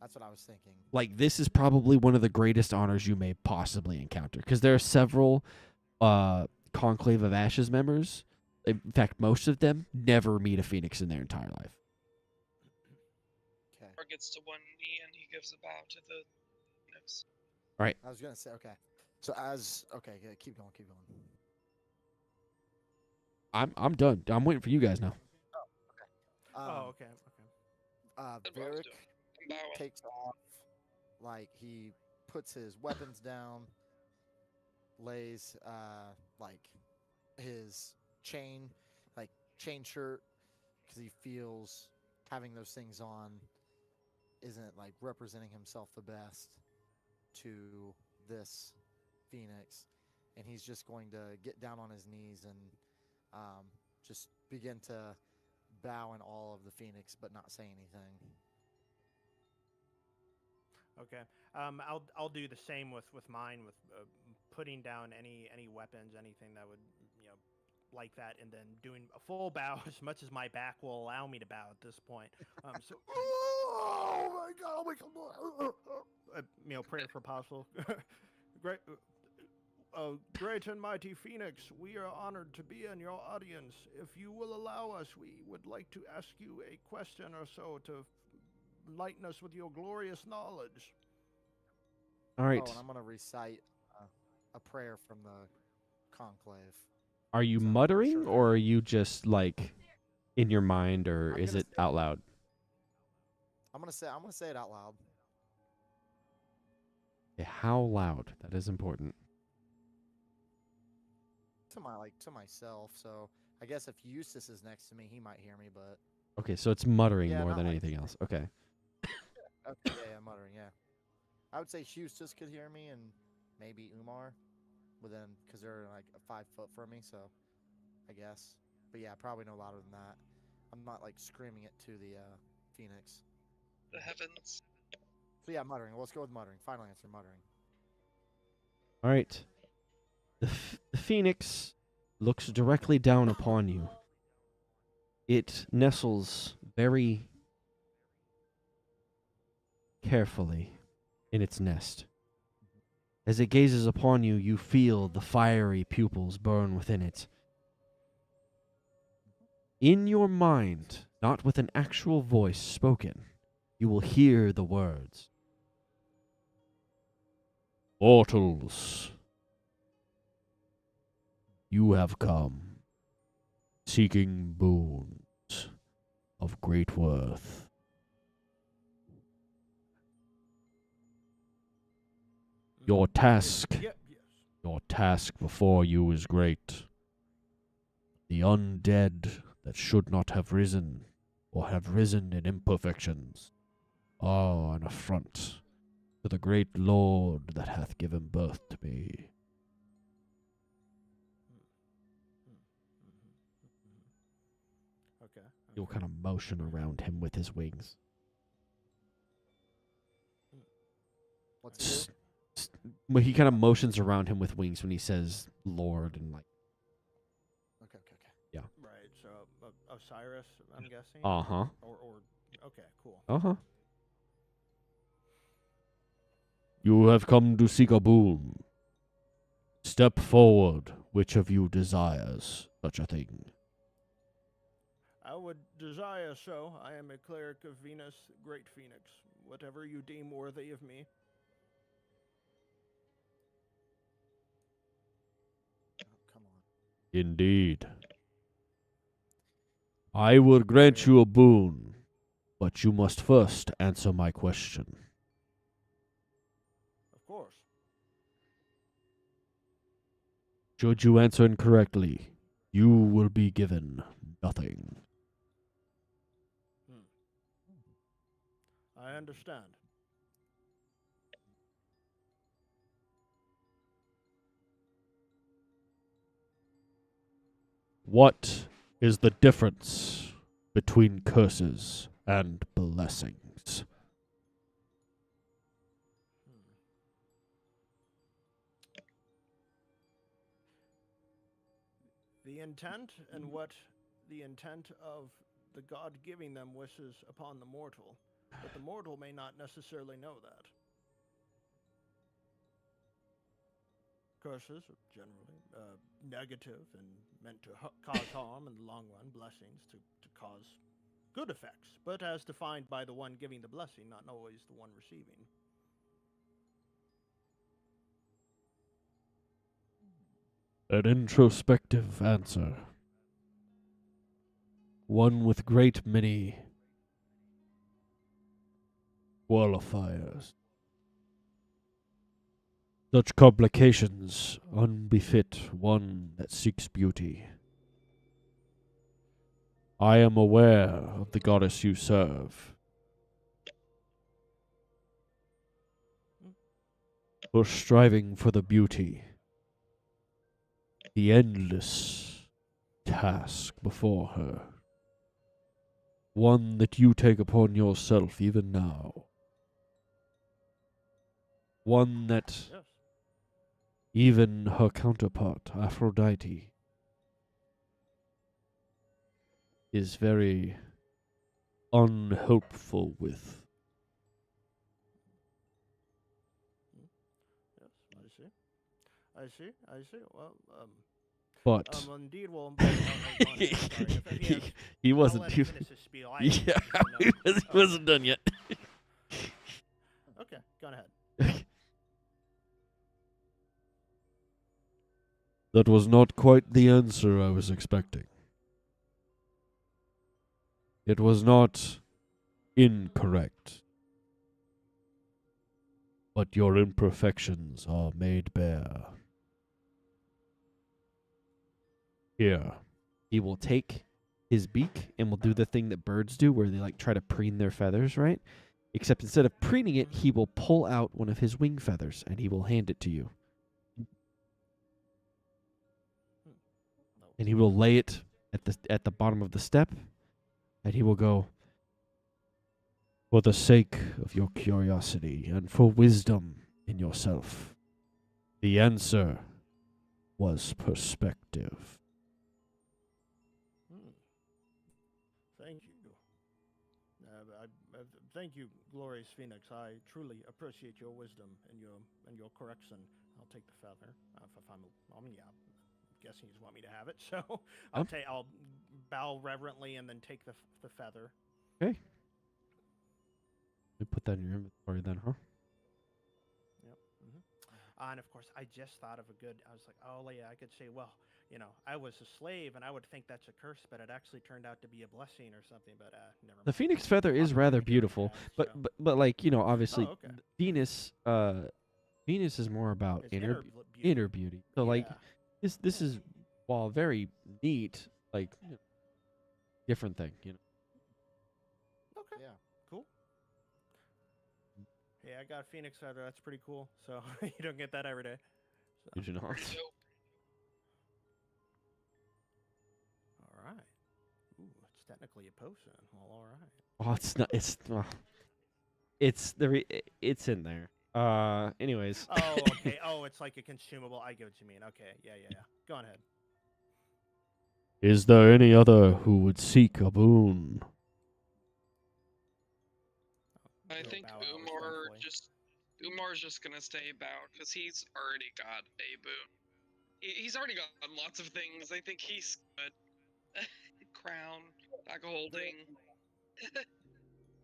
That's what I was thinking. Like this is probably one of the greatest honors you may possibly encounter, because there are several Conclave of Ashes members. In fact, most of them never meet a phoenix in their entire life. Okay. Or gets to one knee and he gives a bow to the Phoenix. Right. I was gonna say okay. So okay, yeah, keep going. I'm done. I'm waiting for you guys now. Okay. That's what I was Varric doing. I'm bowing. takes off, like he puts his weapons down, lays like his chain shirt, because he feels having those things on isn't like representing himself the best to this phoenix, and he's just going to get down on his knees and just begin to bow in all of the phoenix, but not say anything. Okay. I'll do the same with mine, with putting down any weapons, anything that would like that, and then doing a full bow as much as my back will allow me to bow at this point. So oh my god, prayer for possible. Great. Great and mighty Phoenix, we are honored to be in your audience. If you will allow us, we would like to ask you a question or so to enlighten us with your glorious knowledge. All right. Oh, and I'm going to recite a prayer from the conclave. Are you So, muttering, sure. or are you just like in your mind, or I'm is gonna it say- out loud? I'm gonna say it out loud. Okay, how loud? That is important. To myself. So I guess if Eustace is next to me, he might hear me. But Okay, so it's muttering Yeah, more not than like- anything else. Okay. okay, yeah, muttering. Yeah, I would say Eustace could hear me, and maybe Umar, because they're like 5 foot from me. So I guess. But yeah, probably no louder than that. I'm not like screaming it to the phoenix. The heavens. So yeah, muttering. Let's go with muttering. Final answer, muttering. All right. The phoenix looks directly down upon you. It nestles very carefully in its nest. As it gazes upon you, you feel the fiery pupils burn within it. In your mind, not with an actual voice spoken, you will hear the words. Mortals, you have come, seeking boons of great worth. Your task, Yes. your task before you is great. The undead that should not have risen, or have risen in imperfections, are an affront to the great Lord that hath given birth to me. Okay. You'll kind of motion around him with his wings. What's he do? Well, he kind of motions around him with wings when he says Lord and like. Okay. Right. So Osiris, I'm guessing. Uh-huh. Or okay, cool. Uh-huh. You have come to seek a boon. Step forward, which of you desires such a thing? I would desire so. I am a cleric of Venus, Great Phoenix. Whatever you deem worthy of me. Oh, come on. Indeed. I will grant you a boon, but you must first answer my question. Of course. Should you answer incorrectly, you will be given nothing. I understand. What is the difference between curses and blessings? Hmm. The intent and what the intent of the god giving them wishes upon the mortal, but the mortal may not necessarily know that. Curses are generally negative and meant to cause harm in the long run, blessings to cause good effects, but as defined by the one giving the blessing, not always the one receiving. An introspective answer. One with great many qualifiers. Such complications unbefit one that seeks beauty. I am aware of the goddess you serve. For striving for the beauty, the endless task before her. One that you take upon yourself even now. One that Yes. even her counterpart, Aphrodite, is very unhopeful with. Yes, I see. I see. I see. Well, But indeed, well, go on ahead. Sorry. If he has, he I'll wasn't. let him finish his spiel. I Yeah, no. he wasn't done yet. Okay, go on ahead. That was not quite the answer I was expecting. It was not incorrect. But your imperfections are made bare. Here. He will take his beak and will do the thing that birds do where they like try to preen their feathers, right? Except instead of preening it, he will pull out one of his wing feathers and he will hand it to you. And he will lay it at the bottom of the step, and he will go, for the sake of your curiosity and for wisdom in yourself, the answer was perspective. Thank you. Thank you, glorious Phoenix. I truly appreciate your wisdom and your correction. I'll take the feather. If I'm, yeah, I'm guessing you just want me to have it, so I'll bow reverently and then take the feather. Okay. You put that in your inventory then, huh? Yep. And of course, I just thought of a good. I was like, oh yeah, I could say, well, I was a slave, and I would think that's a curse, but it actually turned out to be a blessing or something. But never mind. The phoenix feather is rather beautiful, but like obviously, Oh, okay. Venus is more about It's inner beauty. So like Yeah. this is, while very neat, like different thing, Okay. Yeah. Cool. Yeah, I got Phoenix feather. That's pretty cool. So you don't get that every day. So. Did you not? Pretty dope. All right. Ooh, it's technically a potion. Well, all right. Oh, it's not. It's in there. Anyways. Oh, okay. Oh, it's like a consumable. I get what you mean. Okay. Yeah. Go on ahead. Is there any other who would seek a boon? I think Umar's just gonna stay bound because he's already got a boon. He's already got lots of things. I think he's good. Crown, bag of holding.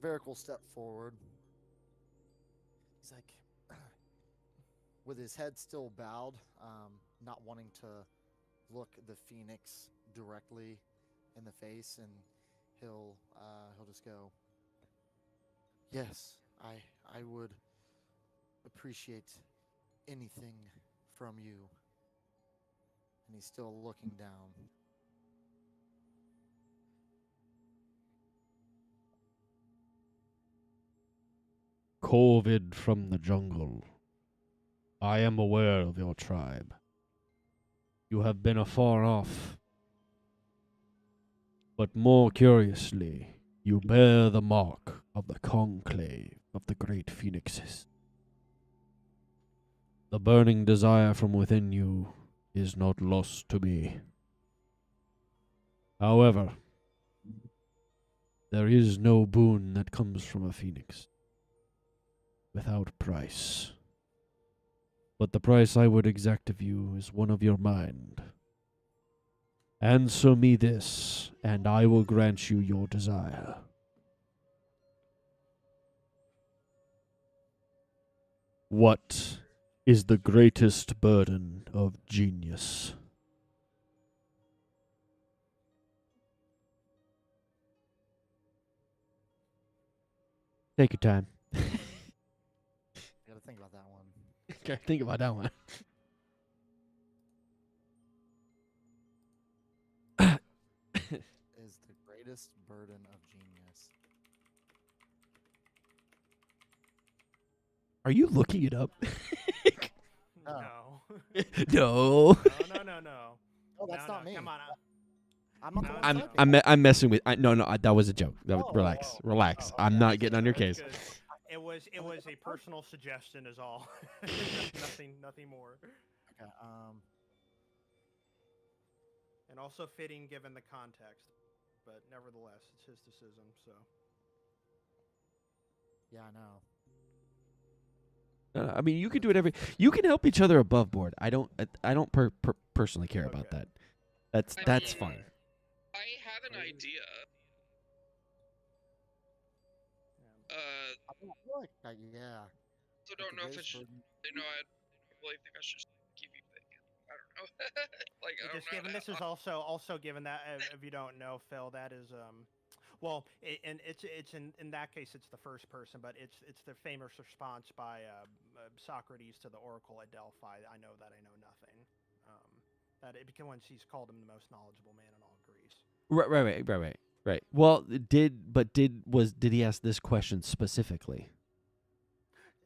Varric will step forward. He's like, with his head still bowed, not wanting to look the phoenix directly in the face, and he'll just go, yes, I would appreciate anything from you. And he's still looking down. Corvid from the jungle. I am aware of your tribe. You have been afar off But more curiously, you bear the mark of the conclave of the great phoenixes. The burning desire from within you is not lost to me. However, there is no boon that comes from a phoenix without price. But the price I would exact of you is one of your mind. Answer me this, and I will grant you your desire. What is the greatest burden of genius? Take your time. I gotta think about that one. Okay, think about that one. Is the greatest burden of genius. Are you looking it up? No. No. No. Oh, that's No, not me. Come on. I'm not the No, one no. typing. I'm messing with. That was a joke. Oh, Relax, oh, relax. oh, I'm okay. not getting on your That's case. good. It was a personal suggestion, is all. Nothing more. Okay. And also fitting given the context, but nevertheless, it's his decision. So. Yeah, I know. I mean, you can do whatever. You can help each other above board. I don't personally care about Okay. that. That's mean, fine. I have an idea. I feel like, yeah. So Like don't the know if I greatest should. burden. I really think I should keep you thinking. I don't know. Like I don't Just know. given this is also given that if you don't know, Phil, that is well, and it's in that case it's the first person, but it's the famous response by Socrates to the oracle at Delphi. I know that I know nothing. That it became when he's called him the most knowledgeable man in all Greece. Right. Well, did he ask this question specifically?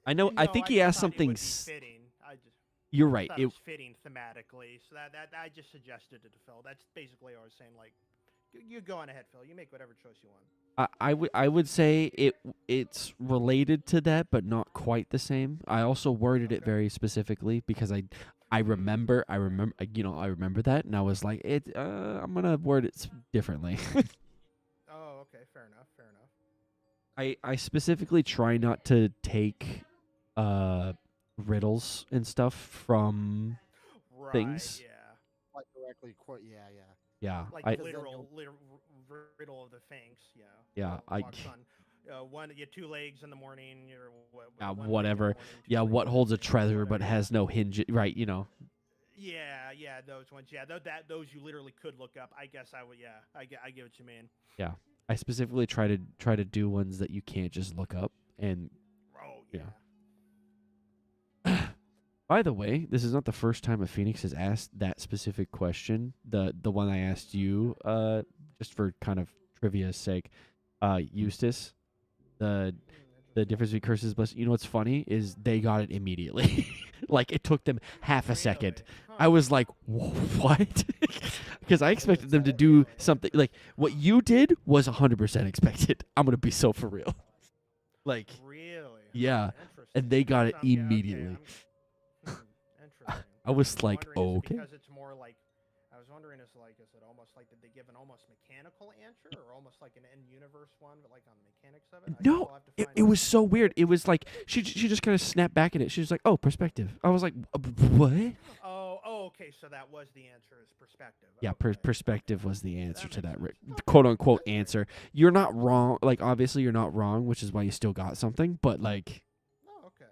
I know. I No, think he just asked thought it something. would be fitting. You're I right. thought it was fitting thematically, so that I just suggested it to Phil. That's basically what I was saying. Like, you go on ahead, Phil. You make whatever choice you want. I would say it's related to that, but not quite the same. I also worded it Okay. very specifically because I remember I remember that, and I was like, I'm gonna word it differently. Oh, okay, fair enough. I specifically try not to take riddles and stuff from Right. things. Yeah. Like directly quote. Yeah. Yeah, Like I Because then literal riddle of the Sphinx. Yeah. Yeah, Walks on, one, you 2 legs in the morning. You're one leg in the whatever. morning, 2 Yeah, legs what in the holds a evening, treasure but whatever. has no hinge? Right, you know. Yeah, those ones. Yeah, those you literally could look up. I guess I would. Yeah, I get what you mean. Yeah, I specifically try to do ones that you can't just look up. And Oh Yeah. yeah. by the way, this is not the first time a Phoenix has asked that specific question. The one I asked you, just for kind of trivia's sake, Eustace, the difference between curses and blessings. You know what's funny is they got it immediately. Like it took them half a second. Really? I was like, what? Because I expected them to do something like what you did was 100% expected. I'm gonna be so for real. Like, Really? yeah, Interesting. and they got it Yeah, okay, immediately. Interesting. I was like, wondering, is it okay. because it's more like, I was wondering, is it almost like, did they give an almost mechanical answer, or almost like an in-universe one, but like on the mechanics of it? I guess No, we'll have to it find out. was so weird. It was like she just kind of snapped back at it. She was like, "Oh, perspective." I was like, "What?" Oh, okay. So that was the answer, is perspective. Yeah, Okay. perspective was the answer That to makes that sense. Okay. quote unquote That's fair. answer. You're not wrong. Like obviously you're not wrong, which is why you still got something. But like, Oh, okay.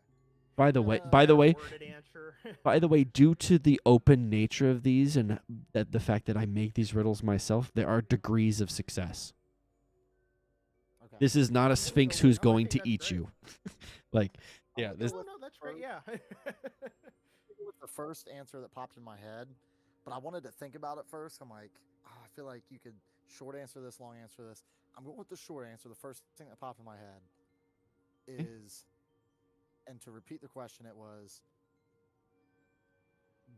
by the way, Better worded answer. due to the open nature of these and that the fact that I make these riddles myself, there are degrees of success. Okay. This is not a Okay, sphinx so- who's no, I going think to that's eat great. you. Like, yeah, I'll this. go Oh, no, that's great. Yeah. with the first answer that popped in my head, but I wanted to think about it first. I'm like, I feel like you could short answer this, long answer this. I'm going with the short answer. The first thing that popped in my head is, and to repeat the question, it was,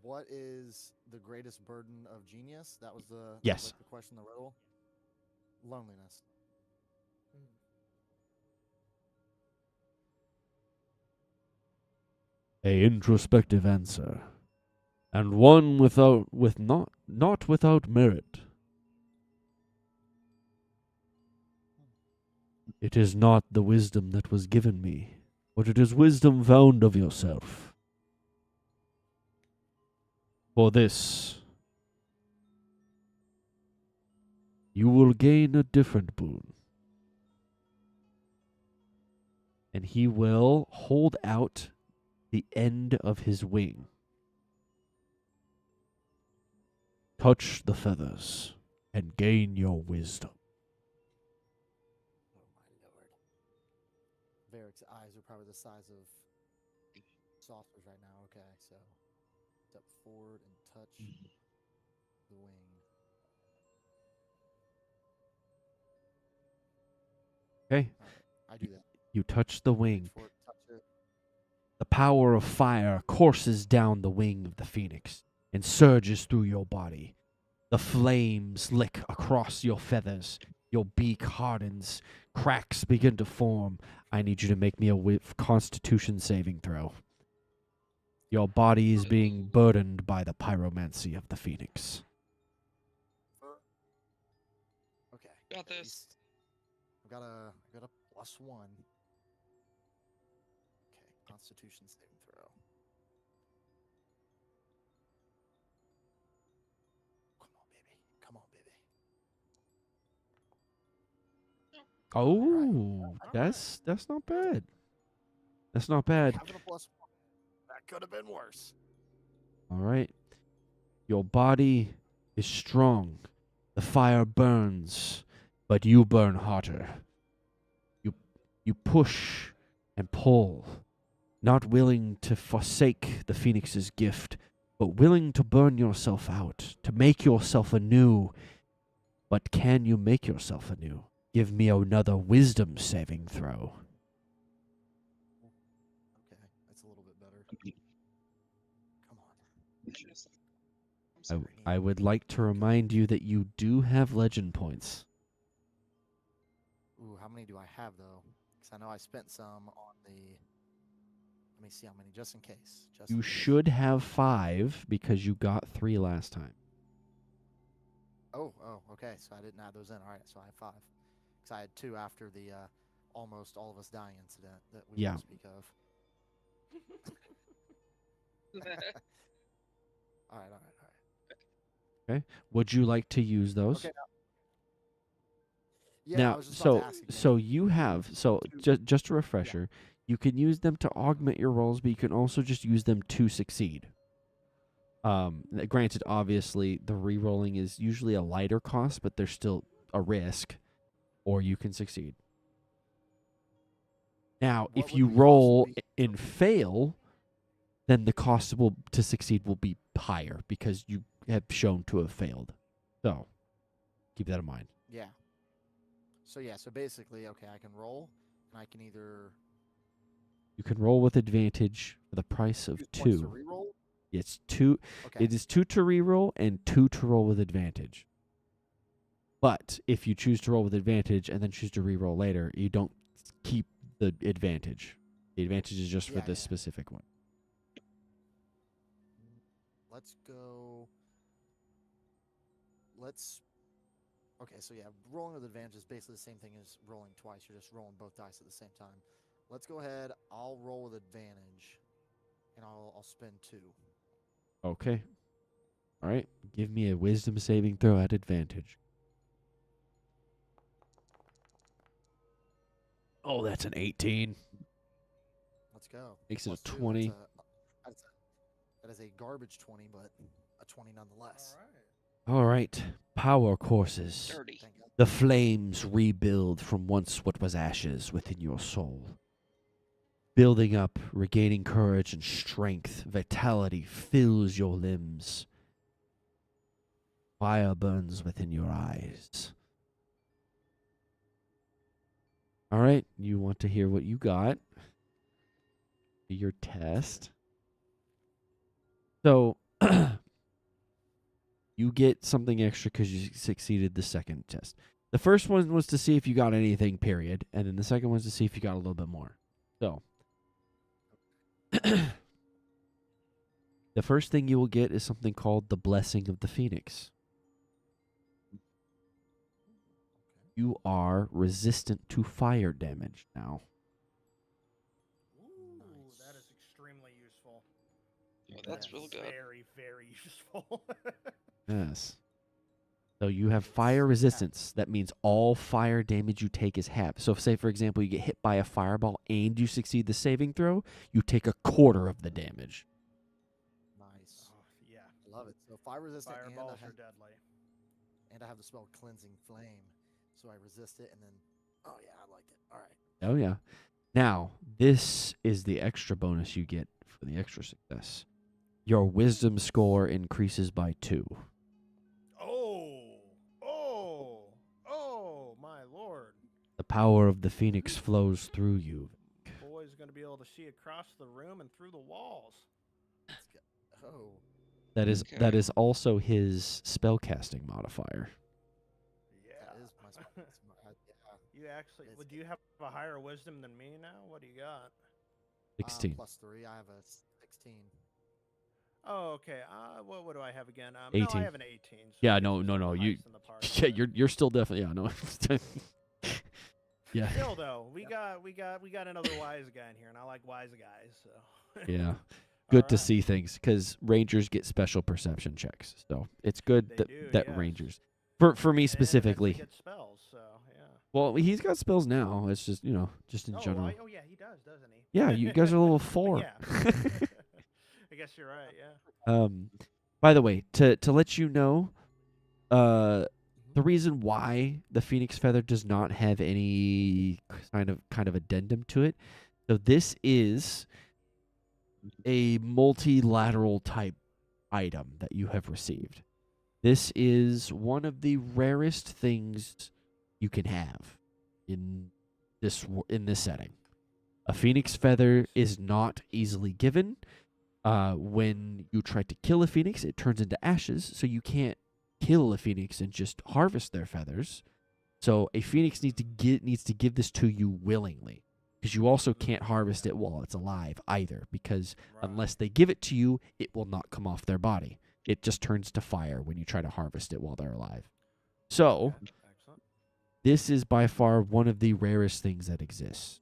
what is the greatest burden of genius? That was the Yes. the question, the riddle. loneliness. A introspective answer, and one not without merit. It is not the wisdom that was given me, but it is wisdom found of yourself. For this, you will gain a different boon. And he will hold out the end of his wing. Touch the feathers and gain your wisdom. Oh my lord. Varric's eyes are probably the size of saucers right now. Okay, so step forward and touch the wing. Okay? All right, I do that. You touch the Reach wing. for it, touch it. The power of fire courses down the wing of the phoenix and surges through your body. The flames lick across your feathers. Your beak hardens. Cracks begin to form. I need you to make me a constitution saving throw. Your body is being burdened by the pyromancy of the phoenix. Okay. Got at this. least I've got a +1. Okay, Constitution saving throw. Come on, baby. Come on, baby. Oh, Alright. that's not bad. That's not bad. Having a +1. That could have been worse. All right. Your body is strong. The fire burns, but you burn hotter. You push and pull, not willing to forsake the phoenix's gift, but willing to burn yourself out, to make yourself anew. But can you make yourself anew? Give me another wisdom saving throw. Okay, that's a little bit better. Come on. I'm I, sorry. I would like to remind you that you do have legend points. Ooh, how many do I have though? Because I know I spent some on the. Let me see how many, just in case. Just You in case. should have 5 because you got 3 last time. Oh, okay. So I didn't add those in. All right, so I have 5. Because I had 2 after the almost all of us dying incident that we Yeah. won't speak of. All right. Would you like to use those? Okay. Yeah, I Now, was just about to ask again. you have just a refresher. You can use them to augment your rolls, but you can also just use them to succeed. Granted, obviously, the re-rolling is usually a lighter cost, but there's still a risk, or you can succeed. Now, What if would you the cost roll be? and fail, then the cost to succeed will be higher because you have shown to have failed. So, keep that in mind. Yeah. So basically, okay, I can roll, and I can either You can roll with advantage for the price of use points to 2. reroll. It's 2. Okay. It is 2 to reroll and 2 to roll with advantage. But if you choose to roll with advantage and then choose to reroll later, you don't keep the advantage. The advantage is just for Yeah, this yeah. specific one. Let's go. Okay, so yeah, rolling with advantage is basically the same thing as rolling twice. You're just rolling both dice at the same time. Let's go ahead. I'll roll with advantage, and I'll spend 2. Okay. All right. Give me a wisdom saving throw at advantage. Oh, that's an 18. Let's go. Makes it a +2, 20. That is a garbage 20, but a 20 nonetheless. All right. Power courses. Dirty. Thank God. The flames rebuild from once what was ashes within your soul. Building up, regaining courage and strength, vitality fills your limbs. Fire burns within your eyes. All right, you want to hear what you got? Your test. So, you get something extra because you succeeded the second test. The first one was to see if you got anything, period, and then the second was to see if you got a little bit more. So, the first thing you will get is something called the Blessing of the Phoenix. You are resistant to fire damage now. Ooh, Nice. that is extremely useful. Oh, that's That really is good. Very, very useful. Yes. So you have It's fire half. resistance. That means all fire damage you take is half. So, say for example, you get hit by a fireball and you succeed the saving throw, you take a quarter of the damage. Nice. Oh, yeah. I love it. So fire resistant, Fireballs are deadly. and I have the spell cleansing flame, so I resist it, and then oh yeah, I liked it. All right. Oh yeah. Now, this is the extra bonus you get for the extra success. Your wisdom score increases by 2. Oh, my lord. The power of the phoenix flows through you. Boy's gonna be able to see across the room and through the walls. Let's go. Oh, That Okay. is also his spellcasting modifier. Yeah. that is my yeah. You actually, It's- would you have a higher wisdom than me now? What do you got? 16. +3. I have a 16. Oh, okay. What do I have again? No, 18. I have an 18. So Yeah, yours no, is no, like the no. You highest in the party, yeah, but you're still definitely yeah, no. Yeah. still though, we got another wise guy in here, and I like wise guys. So Yeah. Good to Alright. see things cuz rangers get special perception checks. So, it's good They that do, that yes. rangers for me And eventually specifically. get spells. So yeah. Well, he's got spells now. It's just, just in Oh, general. oh yeah, he does, doesn't he? Yeah, you guys are level But 4. yeah. I guess you're right. Yeah. By the way, to let you know, the Mhm. reason why the phoenix feather does not have any kind of addendum to it. So this is a multilateral type item that you have received. This is one of the rarest things you can have in this setting. A phoenix feather is not easily given. When you try to kill a phoenix, it turns into ashes, so you can't kill a phoenix and just harvest their feathers. So a phoenix needs to give this to you willingly, because you also can't harvest it while it's alive either, because unless they give it to you, it will not come off their body. It just turns to fire when you try to harvest it while they're alive. So, Okay, excellent. this is by far one of the rarest things that exists.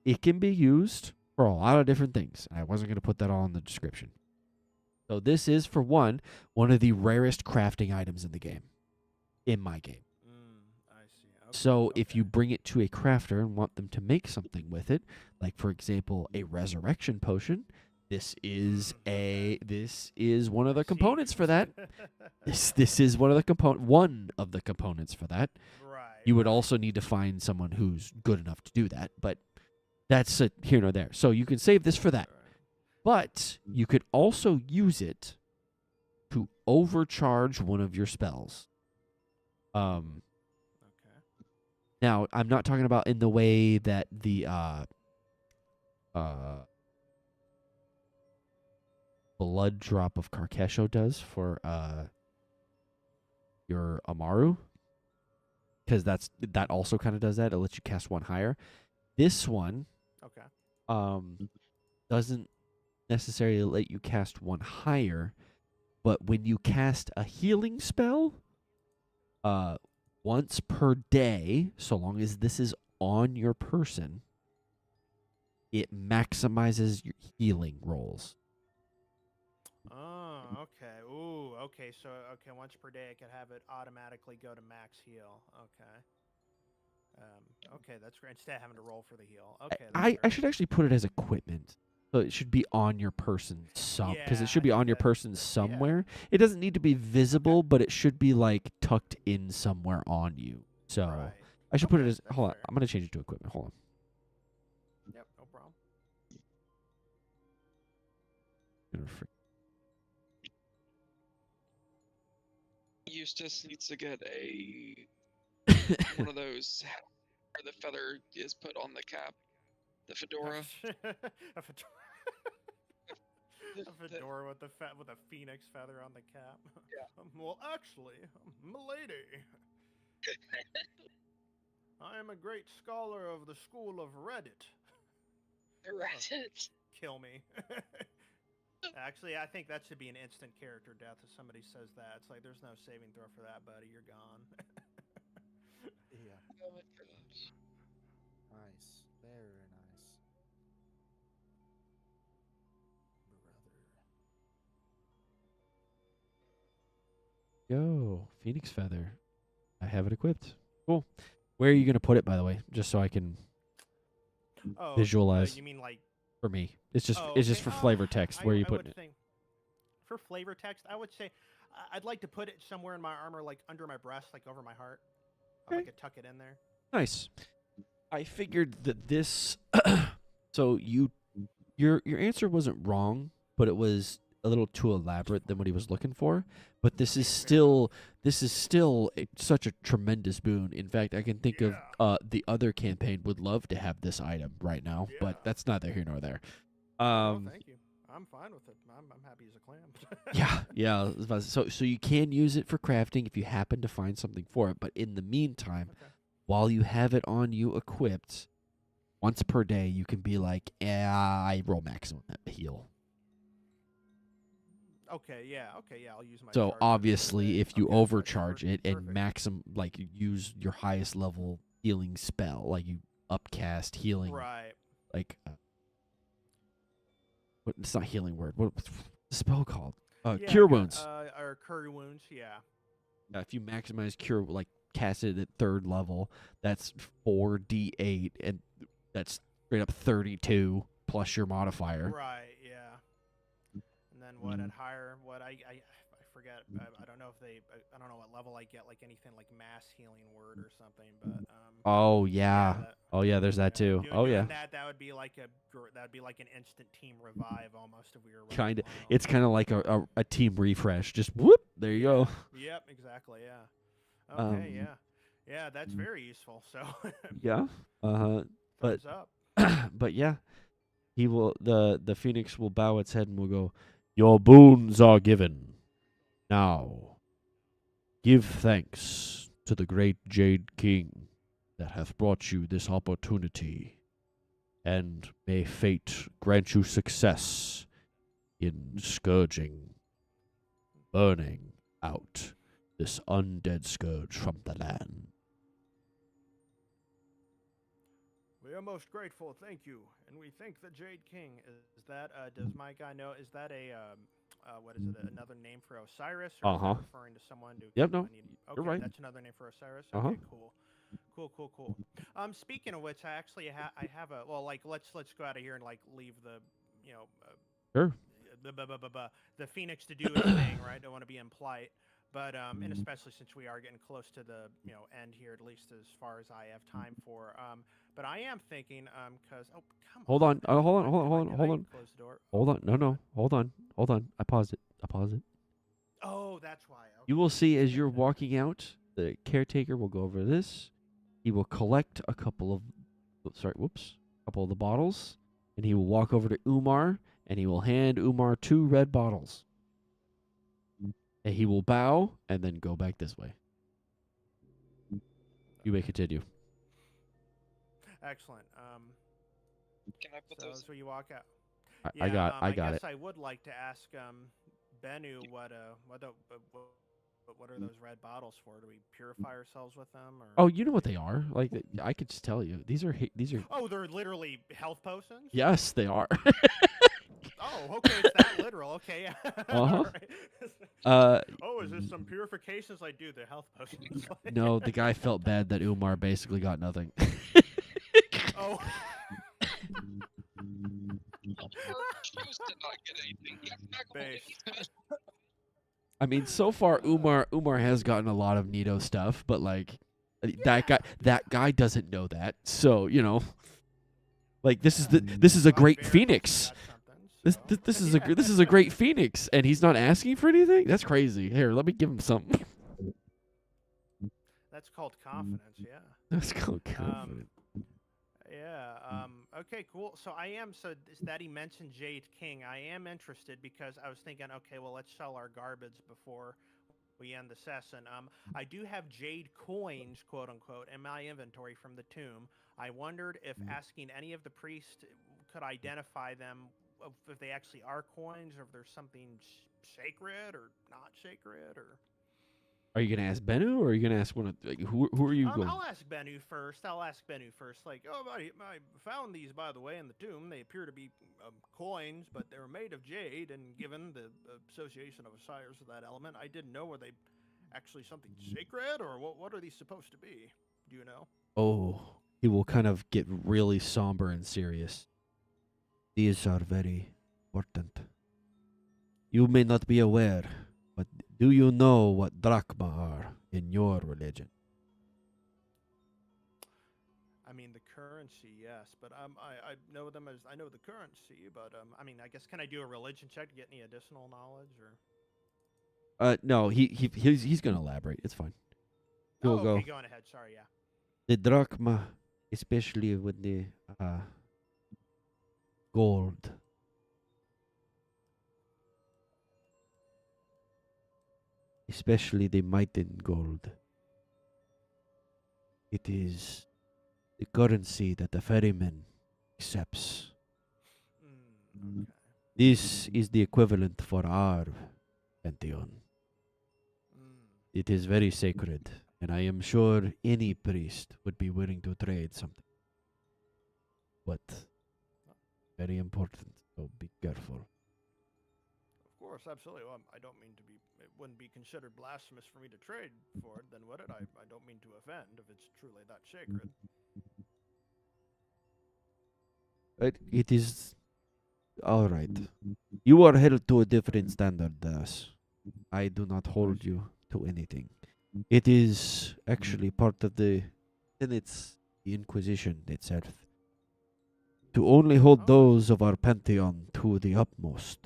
It can be used for a lot of different things. I wasn't going to put that all in the description. So this is, for one of the rarest crafting items in the game, in my game. I see. Okay, So if you okay. bring it to a crafter and want them to make something with it, like for example a resurrection potion, this is one of the components for that. This is one of the components for that. Right. You would right. also need to find someone who's good enough to do that, but that's here nor there. So you can save this for that. Right. But you could also use it to overcharge one of your spells. Okay. Now, I'm not talking about in the way that the blood drop of Karkesho does for your Amaru, because that also kind of does that. It lets you cast one higher. This one Okay. doesn't necessarily let you cast one higher, but when you cast a healing spell, once per day, so long as this is on your person, it maximizes your healing rolls. Oh, okay. Ooh, okay. So, once per day, I could have it automatically go to max heal. Okay. Okay, that's great. Instead of having to roll for the heal. Okay. That's I great. should actually put it as equipment. So it should be on your person because Yeah, it should I be think on your that- person somewhere. It doesn't need to be visible, but it should be like tucked in somewhere on you. So Right. I should put it Okay, as that's hold on. fair. I'm gonna change it to equipment. Hold on. Yep, no problem. Eustace needs to get one of those where the feather is put on the cap, the fedora. A fedora. A fedora with with a phoenix feather on the cap. Yeah. Well, actually, milady. I am a great scholar of the school of Reddit. Reddit. Kill me. Actually, I think that should be an instant character death if somebody says that. It's like, there's no saving throw for that, buddy. You're gone. Yeah. Oh my gosh. Nice. Very nice. Brother. Yo, Phoenix Feather. I have it equipped. Cool. Where are you gonna put it, by the way? Just so I can Oh, visualize. you mean like? For me, it's just Oh, it's just okay. for flavor text. Where are you I putting would it? think for flavor text, I would say I'd like to put it somewhere in my armor, like under my breast, like over my heart. I'd Okay. like to tuck it in there. Nice. I figured that this. So your answer wasn't wrong, but it was a little too elaborate than what he was looking for. But this is still such a tremendous boon. In fact, I can think of the other campaign would love to have this item right now, Yeah. but that's neither here nor there. Oh, thank you. I'm fine with it. I'm happy as a clam. yeah. So you can use it for crafting if you happen to find something for it. But in the meantime, Okay. while you have it on you equipped, once per day you can be like, I roll maximum heal. Okay, yeah, I'll use my. So charges for obviously, the- if you okay, that's overcharge it and perfect. use your highest level healing spell, like you upcast healing, Right. like what? It's not healing word. What's the spell called? Yeah, Cure I got, wounds. or cure wounds. Yeah. If you maximize cure, like cast it at 3rd level, that's 4d8, and that's straight up 32 plus your modifier. Right. Yeah. And then what at higher? What I forget. I don't know if they. I don't know what level I get. Like anything like mass healing word or something. But Oh yeah. that- Oh yeah. There's that too. doing Oh yeah. That would be like an instant team revive almost if we were running Kind of. low. It's kind of like a team refresh. Just whoop. There you go. Yep. Exactly. Yeah. Okay. Um, Yeah. That's very useful. So. Yeah. But thumbs up. but yeah, he will. The phoenix will bow its head and will go. Your boons are given. Now, give thanks to the great Jade King that hath brought you this opportunity, and may fate grant you success in scourging, burning out this undead scourge from the land. We are most grateful, thank you, and we thank the Jade King. Is that does my guy know? Is that a what is it? Another name for Osiris? Or is that referring to someone? Yep, no, okay, you're right. That's another name for Osiris. Uh-huh. Okay, cool. Speaking of which, I actually I have a let's go out of here and like leave the Sure. the Phoenix to do its thing, right? Don't want to be impolite. But and especially since we are getting close to the end here, at least as far as I have time for. But I am thinking because come Hold on. on. Hold on. Did I close the door? Hold on. No. Hold on. I paused it. Oh, that's why. Okay. You will see as you're walking out, the caretaker will go over this. He will collect a couple of the bottles, and he will walk over to Umar, and he will hand Umar 2 red bottles. And he will bow and then go back this way. You may continue. Excellent. Can I put So those? as we walk out. I got I got guess it. I would like to ask Bennu what are those red bottles for? Do we purify ourselves with them? Or? Oh, you know what they are. Like I could just tell you. These are Oh, they're literally health potions? Yes, they are. Oh, okay, it's that literal. Okay, yeah. Uh-huh. Alright. Oh, is this some purifications? I do the health potions. No, the guy felt bad that Umar basically got nothing. Oh. Choose to not get anything. He's not going to Base. get anything. I mean, so far Umar has gotten a lot of Nito stuff, but like that guy doesn't know that. So, like this is a great Phoenix. This is a great Phoenix, and he's not asking for anything. That's crazy. Here, let me give him something. That's called confidence, yeah. That's called confidence. Yeah. Okay. Cool. So that he mentioned Jade King. I am interested because I was thinking, okay, well, let's sell our garbage before we end the session. I do have jade coins, quote unquote, in my inventory from the tomb. I wondered if asking any of the priests could identify them, if they actually are coins, or if there's something sacred or not sacred, or. Are you gonna ask Bennu, or are you gonna ask one of like who are you going? I'll ask Bennu first. Like, oh, I found these, by the way, in the tomb. They appear to be coins, but they're made of jade. And given the association of Osiris with that element, I didn't know, were they actually something sacred, or what are these supposed to be? Do you know? Oh, he will kind of get really somber and serious. These are very important. You may not be aware, but do you know what drachma are in your religion? I mean, the currency, yes, but I know them as I know the currency, but I mean, I guess can I do a religion check to get any additional knowledge, or? No, he's gonna elaborate. It's fine. He'll Oh, okay, go. go on ahead. Sorry, yeah. The drachma, especially with the gold, especially the Maiden gold. It is the currency that the ferryman accepts. Okay. This is the equivalent for our pantheon. It is very sacred, and I am sure any priest would be willing to trade something. But very important, so be careful. Of course, absolutely. Well, I don't mean to be. It wouldn't be considered blasphemous for me to trade for it, then would it? I don't mean to offend if it's truly that sacred. It is all right. You are held to a different standard than us. I do not hold you to anything. It is actually part of the tenets, the Inquisition itself, to only hold those of our pantheon to the utmost.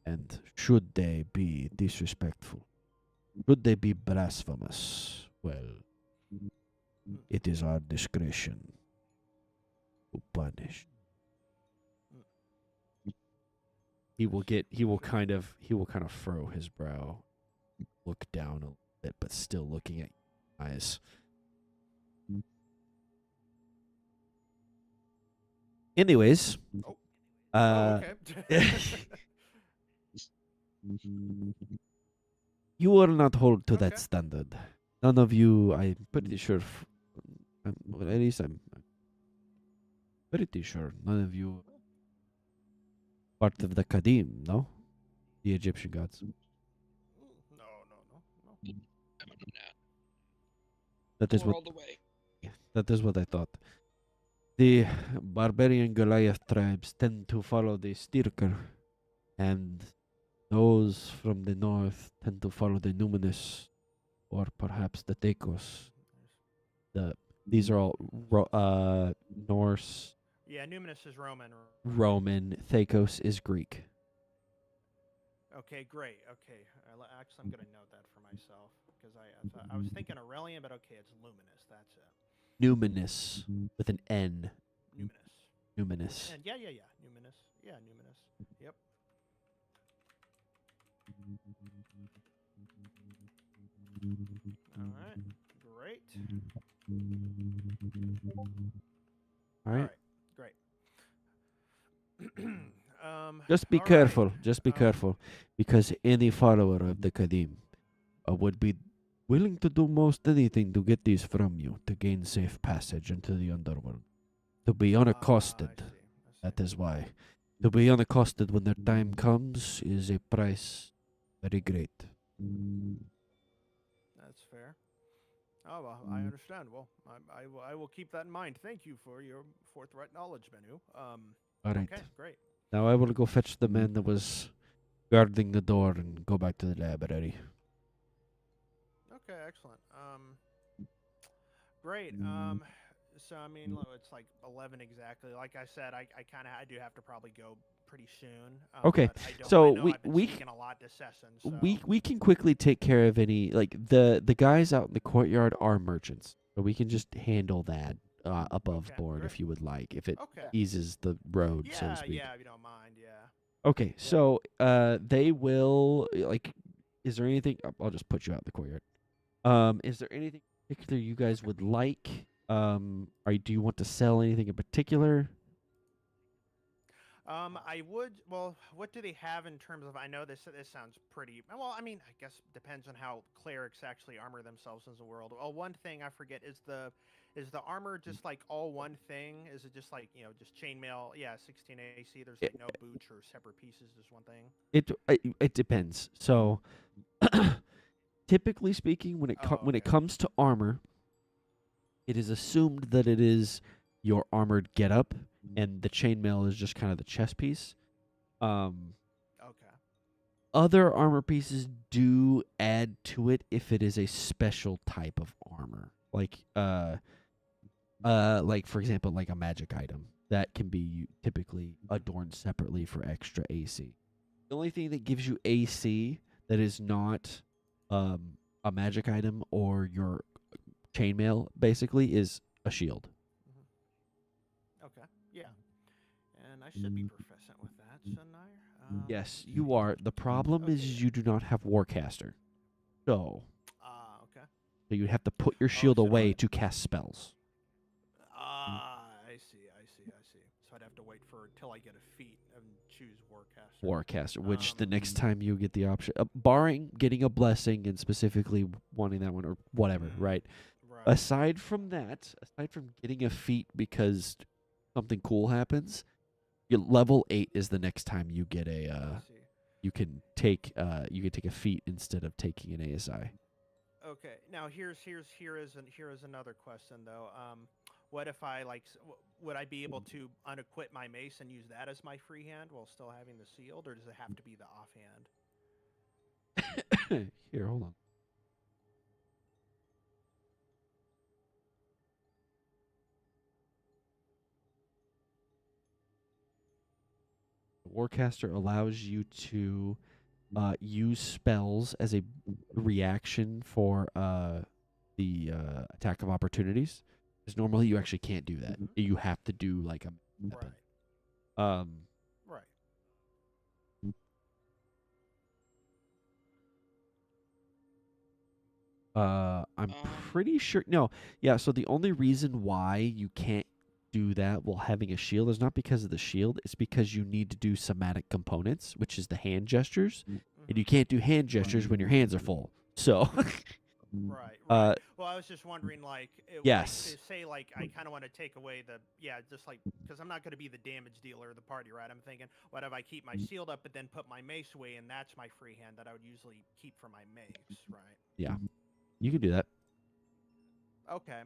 And should they be disrespectful, should they be blasphemous, well, it is our discretion to punish. He will kind of furrow his brow, look down a bit, but still looking at your eyes. Anyways, Okay. you are not held to that Okay. standard. None of you, I'm pretty sure, well, at least I'm pretty sure none of you part of the Kadim, no? The Egyptian gods. No. That is We're what all the way. that is what I thought. The barbarian Goliath tribes tend to follow the Stirker, and those from the north tend to follow the Numinous, or perhaps the Tekos. These are all Norse. Yeah, Numinous is Roman. Roman. Thekos is Greek. Okay, great. Okay, actually, I'm gonna note that for myself because I was thinking Aurelian, but okay, it's Luminous. That's it. Numinous with an N. Numinous. Numinous. And yeah. Numinous. Yeah, Numinous. Yep. All right. Great. All right. Great. Just be all right. careful. Just be careful, because any follower of the Kadim would be willing to do most anything to get these from you, to gain safe passage into the underworld. To be unaccosted, I see. that is why. To be unaccosted when their time comes is a price very great. That's fair. Oh, well, I understand. Well, I will keep that in mind. Thank you for your forthright knowledge, Bennu. All right. Okay, great. Now I will go fetch the man that was guarding the door and go back to the library. Okay, excellent. Great. So I mean, it's like 11 exactly. Like I said, I do have to probably go pretty soon. Okay, but I so know we- I've been we- speaking a lot this session. So. We can quickly take care of any, like, the guys out in the courtyard are merchants, so we can just handle that above Okay, board great. if you would like, if it Okay. eases the road, so to Yeah, speak. yeah. If you don't mind, yeah. Okay, so they will, like, is there anything? I'll just put you out in the courtyard. Is there anything particular you guys would like? Do you want to sell anything in particular? I would. Well, what do they have in terms of? I know this sounds pretty. Well, I mean, I guess depends on how clerics actually armor themselves in the world. Well, one thing I forget is the armor just like all one thing? Is it just like just chainmail? Yeah, 16 AC. There's like no boots or separate pieces. Just one thing. It depends. So, typically speaking, when it Okay. comes to armor, it is assumed that it is your armored getup, and the chainmail is just kind of the chest piece. Okay. Other armor pieces do add to it if it is a special type of armor, like for example, like a magic item that can be typically adorned separately for extra AC. The only thing that gives you AC that is not a magic item or your chainmail basically is a shield. Okay. Yeah. And I should be proficient with that, shouldn't I? Yes, you are. The problem is you do not have Warcaster. So Okay. you have to put your shield so away to cast spells. I see. So I'd have to wait for till I get a feat and choose Warcaster. Warcaster, which the next time you get the option, barring getting a blessing and specifically wanting that one or whatever, right? Right. Aside from getting a feat because something cool happens, level 8 is the next time you get I a see. you can take a feat instead of taking an ASI. Okay. Now here is another question though. What if I would I be able to unequip my mace and use that as my free hand while still having the shield, or does it have to be the offhand? Here, hold on. Warcaster allows you to use spells as a reaction for the attack of opportunities. Because normally you actually can't do that. You have to do like a weapon. Right. I'm pretty sure. No, yeah. So the only reason why you can't do that while having a shield is not because of the shield. It's because you need to do somatic components, which is the hand gestures, and you can't do hand gestures when your hands are full. So, Right. Well, I was just wondering, yes. say, I kind of want to take away just like, because I'm not going to be the damage dealer of the party, right? I'm thinking, what if I keep my shield up, but then put my mace away, and that's my free hand that I would usually keep for my mace, right? Yeah, you can do that. Okay.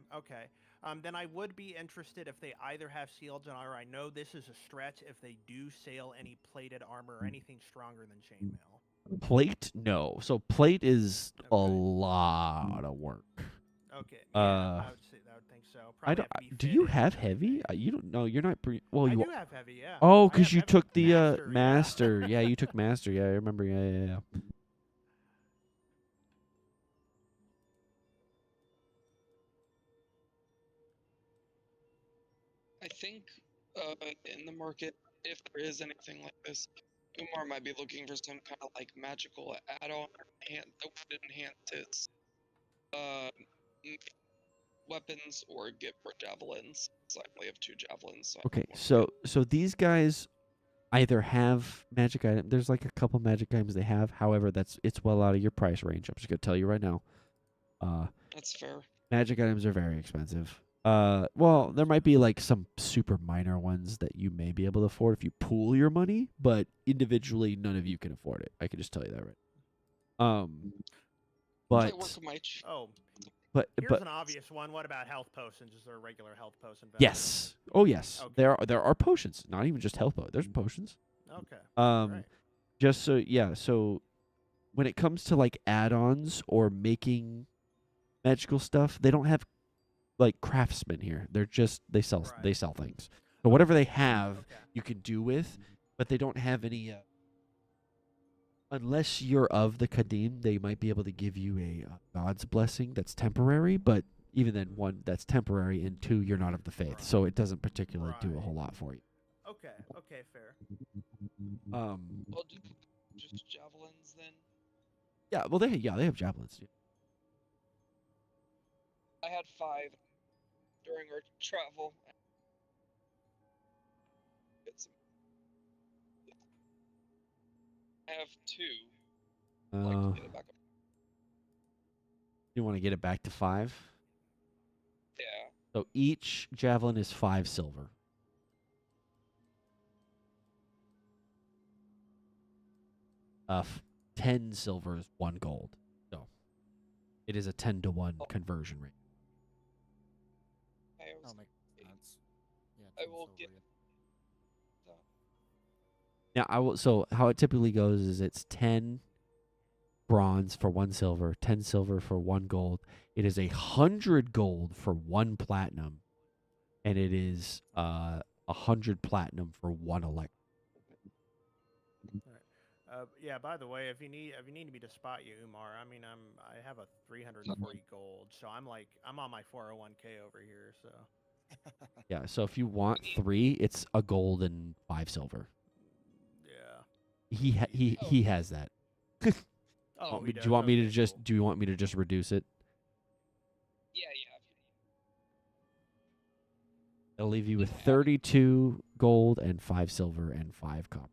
Then I would be interested if they either have shields or I know this is a stretch if they do sell any plated armor or anything stronger than chainmail. Plate? No. So plate is a lot of work. Okay. Yeah, I would think so. I Probably don't. have to be Do you fitted, have right? heavy? You don't know. You're not. Well, I you. do have heavy, yeah. Oh, I because have you heavy. took the Master, yeah. master. Yeah, you took master. Yeah, I remember. Yeah. I think in the market, if there is anything like this, Umar might be looking for some kind of like magical add-on that would enhance his weapons or get more javelins. So I only have 2 javelins. So Okay, so these guys either have magic item. There's like a couple magic items they have. However, it's well out of your price range. I'm just gonna tell you right now. That's fair. Magic items are very expensive. Well, there might be like some super minor ones that you may be able to afford if you pool your money, but individually, none of you can afford it. I can just tell you that right. But Here's an obvious one. What about health potions? Is there a regular health potion value? Yes. Oh yes. Okay. There are potions. Not even just health potions. There's potions. Okay. Right. Just so when it comes to like add-ons or making magical stuff, they don't have like craftsmen here. They sell things. So whatever they have, you can do with, but they don't have any. Unless you're of the Kadim, they might be able to give you a God's blessing that's temporary, but even then, 1, that's temporary, and 2, you're not of the faith, so it doesn't particularly do a whole lot for you. Okay, fair. Well, just javelins then. Yeah, well, they have javelins. Yeah. I had 5 during our travel. Get some- I have 2. I'd like to get it back up. You want to get it back to 5? Yeah. So each javelin is 5 silver. Uh, 10 silver is 1 gold. So it is a 10-to-1 conversion rate. I That'll was, make sense. Yeah, I 10 will silver, get yeah. that. Now I will. So how it typically goes is it's 10 bronze for 1 silver, 10 silver for 1 gold. It is 100 gold for 1 platinum, and it is 100 platinum for 1 elect. Yeah. By the way, if you need me to spot you, Umar, I mean I have a 340 gold, so I'm on my 401k over here. So Yeah. So if you want 3, it's a gold and 5 silver. yeah. He has that. Oh, Do he you does. want me to Okay, just cool. do you want me to just reduce it? Yeah, yeah. It'll leave you with Yeah. 32 gold and 5 silver and 5 copper.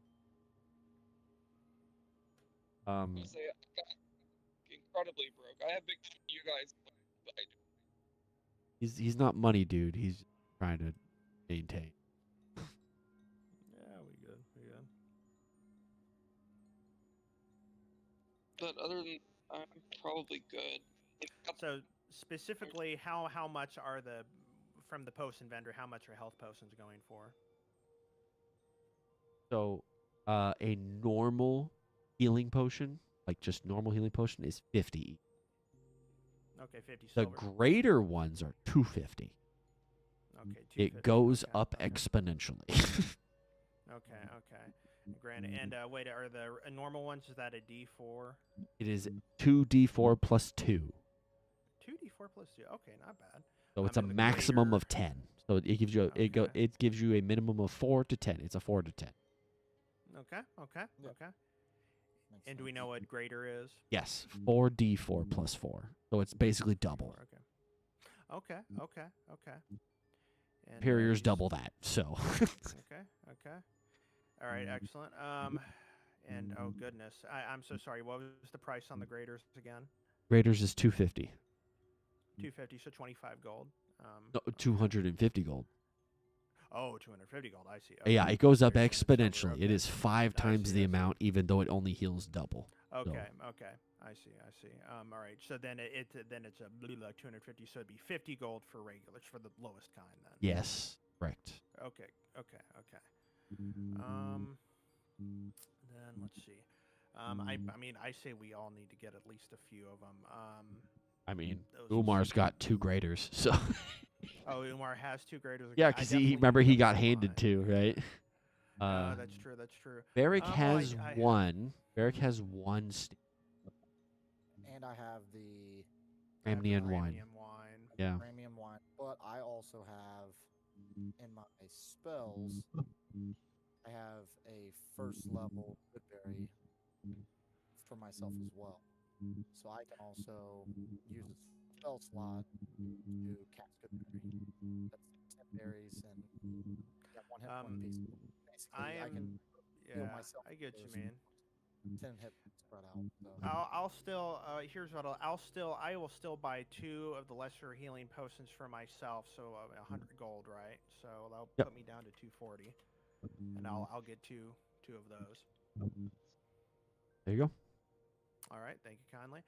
I was gonna say I got incredibly broke. I have big you guys, but I He's not money, dude. He's trying to maintain. Yeah, we good. We good. but other than I'm probably good. So specifically, how much are the from the potion vendor? How much are health potions going for? So, a normal healing potion, like just normal healing potion, is 50 each. Okay, 50 The silver. greater ones are 250. Okay, It 250. goes Okay, up okay. exponentially. Okay, okay. Granted, and wait, are the normal ones? Is that a D4? It is 2d4 plus 2. 2D4 plus 2. Okay, not bad. So it's a And the maximum greater- of 10. So it gives you Okay. it gives you a minimum of 4 to 10. It's a 4 to 10. Okay, okay, Yeah. okay. Makes And do we sense. know what greater is? Yes, 4d4 plus 4. So it's basically double. D4, okay. Okay, okay, okay. And, Superior's you s- double that. So Okay, okay. All right, excellent. And oh goodness, I'm so sorry. What was the price on the graders again? Raiders is 250. 250, so 25 gold. No, Okay. 250 gold. Oh, 250 gold. I see. Yeah, Okay. it goes up Greater than silver, exponentially. It okay. is 5 I times see, the I see. amount, even though it only heals double. Okay, okay. I see, I see. All right. So then it's a blue like 250. So it'd be 50 gold for regulars for the lowest kind then. Yes, correct. Okay, okay, okay. Then let's see. I mean, I say we all need to get at least a few of them. I mean, Those Umar's s- got 2 graders, so Oh, Umar has 2 graders. yeah, I because definitely he need remember to he get got all handed mine. 2, right? That's true. That's true. Barrick Well, has one. Barrick has one And I have the I have the Ramnian wine. premium wine. Yeah. premium wine, but I also have in my spells, I have a first level Goodberry for myself as well. So I can also use a spell slot to cast Goodberry. That's 10 berries and one hit point piece. Basically, I can heal Yeah, myself I get you, first, man. 10 hit points spread out. So. I'll still here's what I will still buy 2 of the lesser healing potions for myself, so 100 gold, right? So that'll Yep. put me down to 240, and I'll get two of those. There you go. All right, thank you kindly.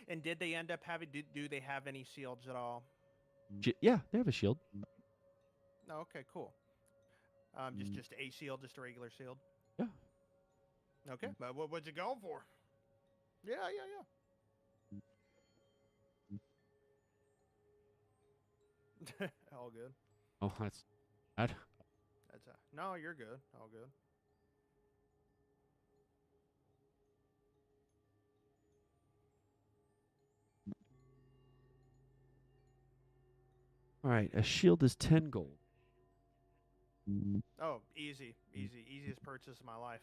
And did they end up having? Do they have any shields at all? Yeah, they have a shield. No. Okay, cool. Just a shield, just a regular shield. Yeah. Okay, but what'd you go for? Yeah. All good. Oh, that's bad. No, you're good. All good. All right, a shield is 10 gold. Oh, easiest purchase of my life.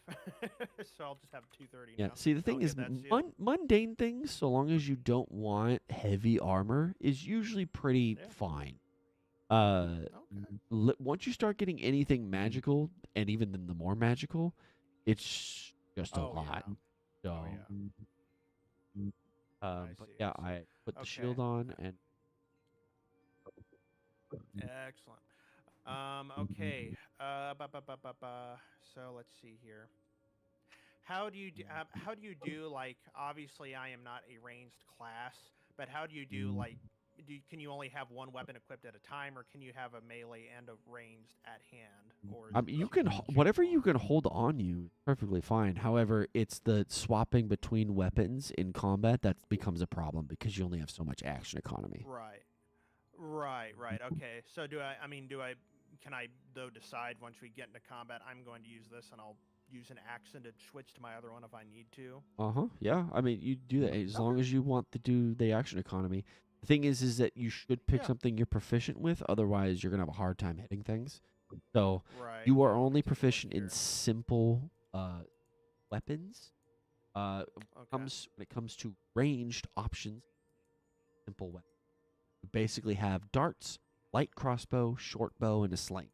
So I'll just have 230 Yeah. now. See, the I'll thing is, get that seal. mundane things, so long as you don't want heavy armor, is usually pretty Yeah. fine. Uh, Okay. once you start getting anything magical, and even then the more magical, it's just a Oh lot. yeah. So, Oh yeah. I but see. yeah, I see. I put the Okay. shield on, and Excellent. Okay. So let's see here. How do you do like obviously I am not a ranged class, but how do you do like can you only have one weapon equipped at a time, or can you have a melee and a ranged at hand, or is I it mean, you you can can choose whatever you one? can hold on you is perfectly fine. However, it's the swapping between weapons in combat that becomes a problem because you only have so much action economy. Right. Right. Okay. So can I though decide once we get into combat I'm going to use this and I'll use an accent to switch to my other one if I need to? Uh-huh. Yeah. I mean, you do that as long Okay. as you want to do the action economy. The thing is that you should pick Yeah. something you're proficient with, otherwise you're gonna have a hard time hitting things. So Right. you are Let me only take a look proficient in here. simple weapons. Okay. When it comes to ranged options, simple weapons. You basically have darts, light crossbow, short bow, and a sling.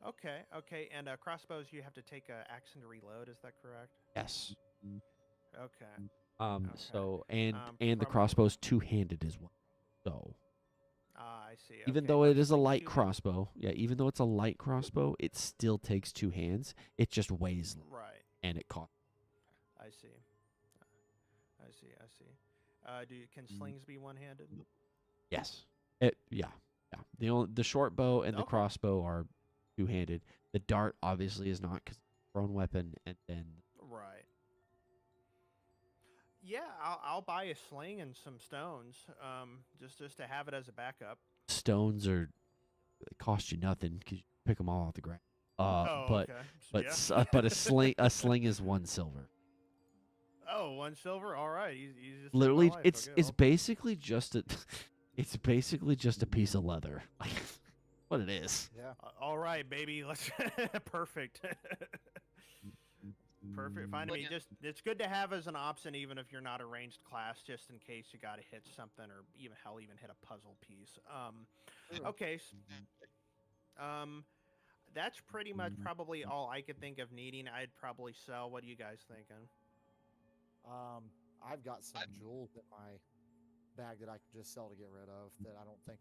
Okay. And crossbows, you have to take a action to reload. Is that correct? Yes. Okay. Okay. So and the Probably. crossbow's two-handed as well. So Ah, I see. even Okay. though Are it is a slings light two-handed? crossbow, yeah, even though it's a light crossbow, it still takes two hands. It just weighs less, Right. and it costs. I see. I see. Can slings be one-handed? Yes. Yeah. The short bow and the Okay. crossbow are two-handed. The dart obviously is not because it's a thrown weapon, and then Right. Yeah, I'll buy a sling and some stones, just to have it as a backup. stones are they cost you nothing because you pick them all off the ground. Oh, But okay. but Yeah. but a sling is 1 silver. Oh, 1 silver. All right. Easiest thing in my Literally, life. it's Okay. it's Well, basically just a it's basically just a piece of leather. Like what it is. Yeah. all right, baby. Let's perfect. Perfect. Fine to Like, me. Just it's good to have as an option, even if you're not a ranged class, just in case you got to hit something or even hit a puzzle piece. yeah. Okay. Um, that's pretty much probably all I could think of needing. I'd probably sell. What are you guys thinking? I've got some jewels in my bag that I could just sell to get rid of that I don't think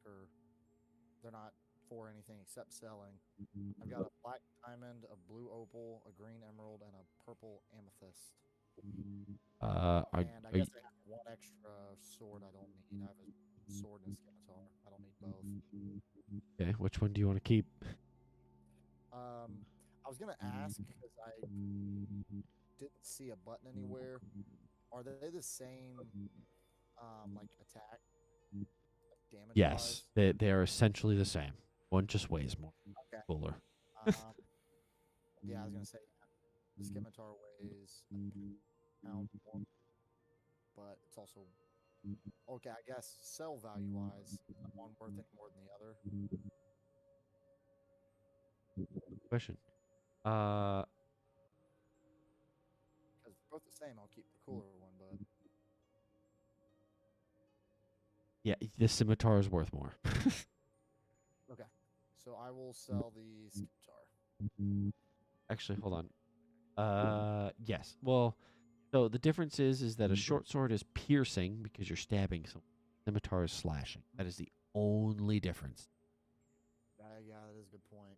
they're not for anything except selling. I've got a black diamond, a blue opal, a green emerald, and a purple amethyst. And I Are you, guess I have one extra sword I don't need. I have a sword and a scimitar. I don't need both. okay, which one do you want to keep? I was gonna ask because I didn't see a button anywhere. Are they the same, like attack, like damage Yes, wise? they are essentially the same. One just weighs more. Okay. Cooler. Um, yeah, I was gonna say the scimitar weighs a pound more, but it's also okay. I guess sell value wise, one worth any more than the other. Question. Uh, Because they're both the same, I'll keep the cooler one. But yeah, the scimitar is worth more. okay, so I will sell the scimitar. Actually, hold on. Yes. Well, so the difference is that a short sword is piercing because you're stabbing someone. Scimitar is slashing. That is the only difference. Yeah, that is a good point.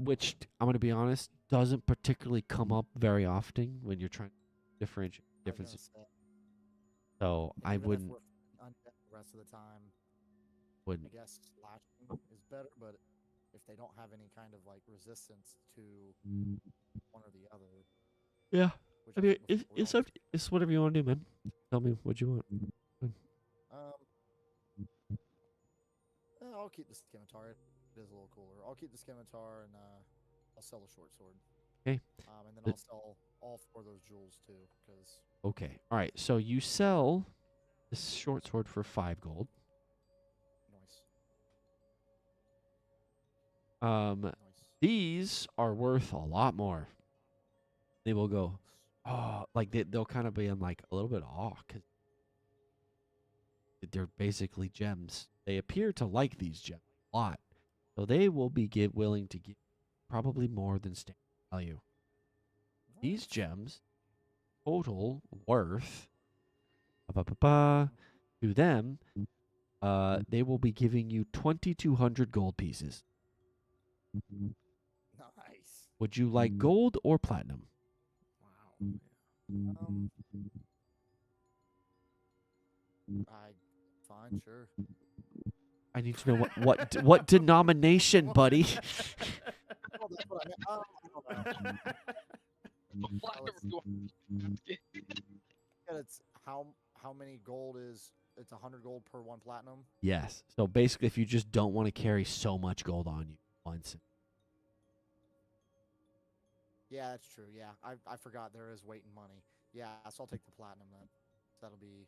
Which I'm gonna be honest, doesn't particularly come up very often when you're trying to differentiate I was gonna differences. say, So I even if wouldn't we're undead the rest of the time, I wouldn't. guess slashing is better. But if they don't have any kind of like resistance to one or the other, Yeah. which I I mean, think before we it's all up. It's whatever you want to do, man. Tell me what you want. um, I'll keep the scimitar. It is a little cooler. I'll keep the scimitar and I'll sell the short sword. Okay. And then Uh, I'll sell all 4 of those jewels too, because Okay. All right. So you sell this short sword for 5 gold. noise. Nice. These are worth a lot more. They will go, oh, like they'll kind of be in like a little bit of awe because they're basically gems. They appear to like these gems a lot, so they will be willing to give probably more than standard value. These Nice. gems total worth to them. They will be giving you 2,200 gold pieces. Nice. Would you like gold or platinum? Wow. Um, I fine, sure. I need to know what denomination, buddy. Oh, that's what I meant. I don't know. Platinum it's- you want to get. And it's how many gold is it's 100 gold per one platinum? Yes. So basically, if you just don't want to carry so much gold on you once, Yeah, that's true. Yeah, I forgot there is weight and money. Yeah, so I'll take the platinum then. So that'll be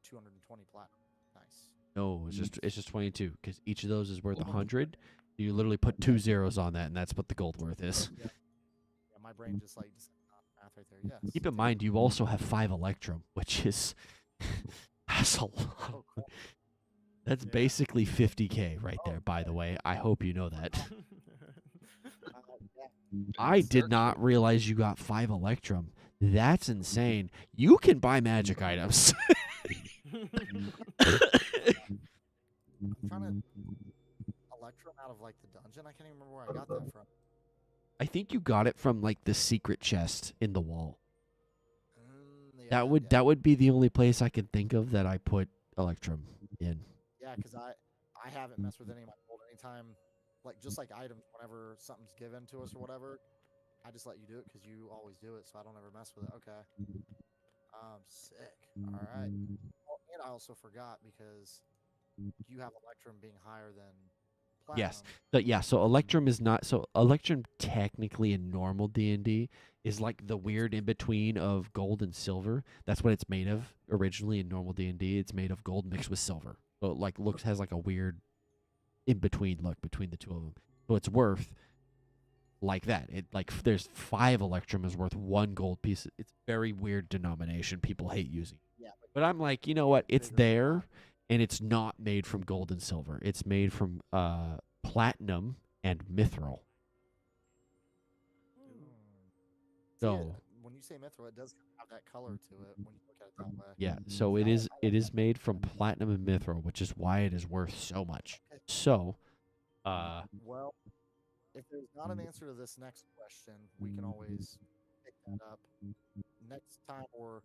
220 platinum. Nice. no, it's just 22 because each of those is worth 100. You literally put 2 zeros on that, and that's what the gold worth is. Yeah, my brain just math right there. Yes. Keep in mind, you also have 5 electrum, which is that's a lot. Oh, cool. That's Yeah. basically 50K right there. By the way, I hope you know that. Yeah. I did not realize you got 5 electrum. That's insane. You can buy magic items. I'm trying to Electrum out of like the dungeon. I can't even remember where I got that from. I think you got it from like the secret chest in the wall. Yeah, That would be the only place I can think of that I put electrum in. Yeah, because I haven't messed with any of my gold anytime, like just like items. Whenever something's given to us or whatever, I just let you do it because you always do it, so I don't ever mess with it. Okay. Sick. All right. Oh, and I also forgot because you have Electrum being higher than Platinum. Yes. So electrum is not so electrum technically in normal D&D is like the weird in between of gold and silver. That's what it's made of originally in normal D&D. It's made of gold mixed with silver. So it like has like a weird in between look between the two of them. So it's worth like that. It like there's 5 electrum is worth 1 gold piece. It's very weird denomination. People hate using. Yeah, But I'm like, you know what? It's bigger than there, and it's not made from gold and silver. It's made from platinum and mithril. See, So when you say mithril, it does have that color to it when you look at it that way. yeah, so it is made from platinum and mithril, which is why it is worth so much. So, Well, if there's not an answer to this next question, we can always pick that up next time, or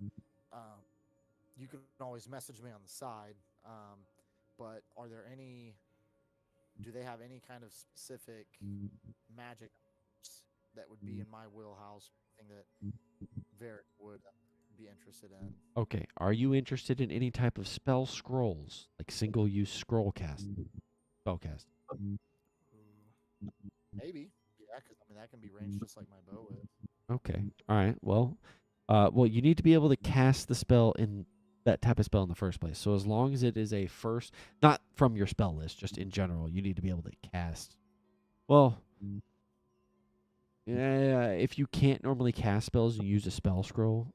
you can always message me on the side. But are there any? Do they have any kind of specific magic that would be in my wheelhouse? Anything that Varric would be interested in? okay, are you interested in any type of spell scrolls, like single-use scroll cast? Spellcast. Maybe, yeah, because I mean that can be ranged just like my bow is. Okay. All right. Well, you need to be able to cast the spell in that type of spell in the first place. So as long as it is a first, not from your spell list, just in general, you need to be able to cast. Well, if you can't normally cast spells and use a spell scroll,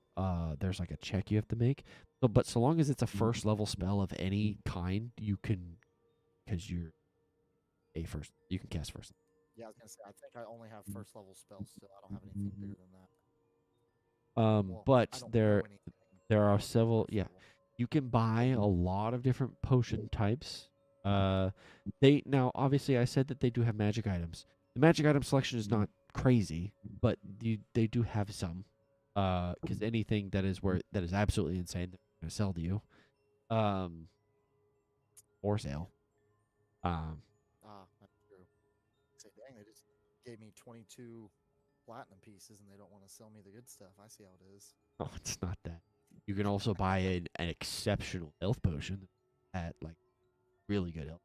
there's like a check you have to make. But so long as it's a first level spell of any kind, you can, because you're you can cast first. Yeah, I was gonna say I think I only have first level spells still. I don't have anything bigger than that. Well, I But don't know there anything are above several. first Yeah, level. you can buy a lot of different potion types. They now obviously I said that they do have magic items. The magic item selection is not crazy, but they do have some. Because anything that is absolutely insane, they're gonna sell to you. For sale. That's true. Say, dang, they just gave me 22 platinum pieces, and they don't want to sell me the good stuff. I see how it is. Oh, it's not that. You can also buy an exceptional health potion at like really good health.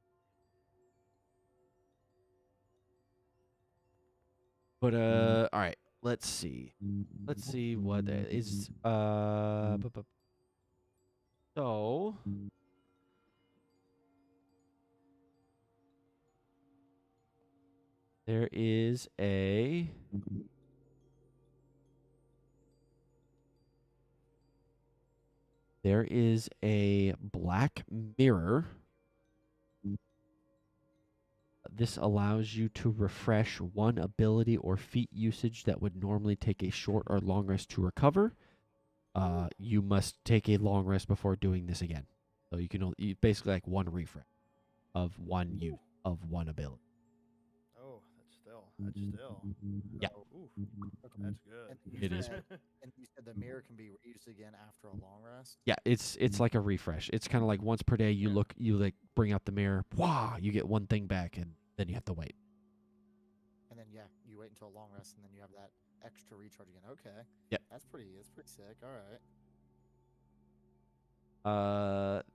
But all right. Let's see. Let's see what is so There is a black mirror. This allows you to refresh one ability or feat usage that would normally take a short or long rest to recover. You must take a long rest before doing this again. So you can only basically like one refresh of one use of one ability. Oh, that's still. Yeah. Oh, oof, Okay. that's good. It is. And you said the mirror can be used again after a long rest. Yeah, it's like a refresh. It's kind of like once per day you Yeah. look, you like bring out the mirror, wow, you get one thing back, and then you have to wait. And then you wait until a long rest, and then you have that extra recharge again. Okay. Yep. That's pretty sick. All right.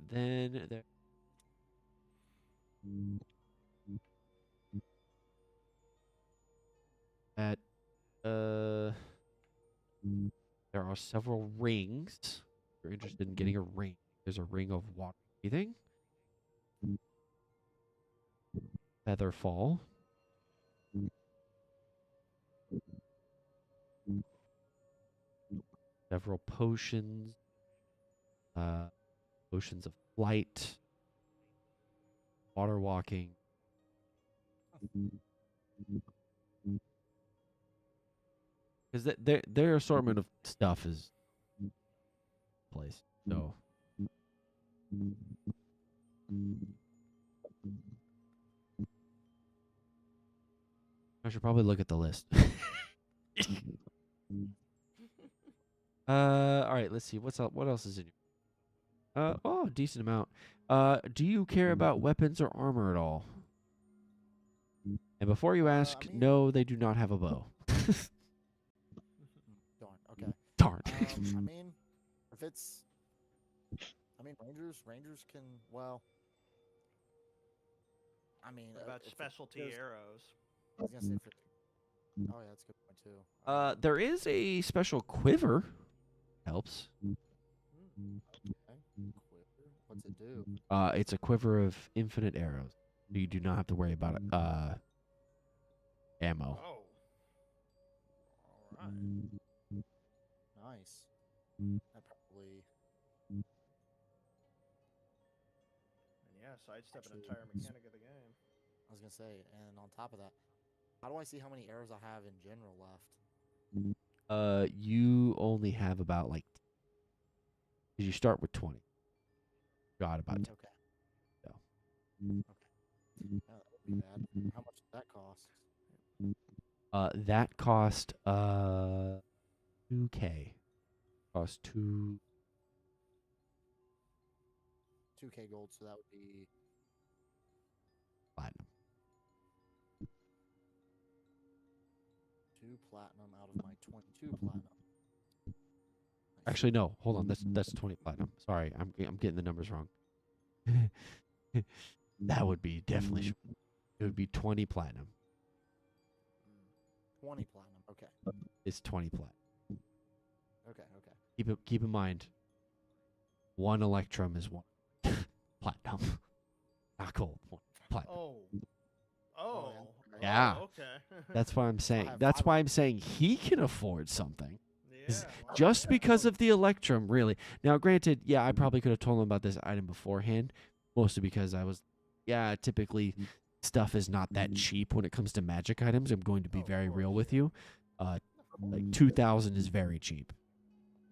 Then there. At there are several rings. If you're interested in getting a ring, there's a ring of water breathing, Featherfall, several potions, potions of flight, water walking. Because their assortment of stuff is place. So I should probably look at the list. All right, let's see. What's up? What else is in here? Oh, decent amount. Do you care about weapons or armor at all? And before you ask, I mean- no, they do not have a bow. Darn. Okay. Darn. I mean, if it's, Rangers can. Well, I mean, What about if specialty there's- arrows? I was gonna say, oh yeah, that's a good point too. There is a special quiver. Helps. Okay. Quiver. What's it do? It's a quiver of infinite arrows. You do not have to worry about ammo. Oh. All right. Nice. That probably. And yeah, sidestep an Actually, entire mechanic of the game. I was gonna say, and on top of that, how do I see how many arrows I have in general left? You only have about like. 'Cause you start with 20. Got about 10. Okay. So. Okay. Yeah, that would be bad. How much does that cost? That cost 2K. Cost 2. 2K gold, so that would be Platinum. 2 platinum out of my 22 platinum. Nice. Actually, no. Hold on. That's 20 platinum. Sorry, I'm getting the numbers wrong. That would be definitely. It would be 20 platinum. 20 platinum. Okay. It's 20 platinum. Okay. Keep in mind. One electrum is one platinum. Not gold. One platinum. Oh. Oh. Yeah. Oh, okay. That's why I'm saying. have That's five why I'm saying he can afford something. yeah. Wow. Just because of the electrum, really. Now, granted, yeah, I probably could have told him about this item beforehand, mostly because I was, typically stuff is not that cheap when it comes to magic items. I'm going to be Oh, of very real course. with you. Like 2,000 is very cheap.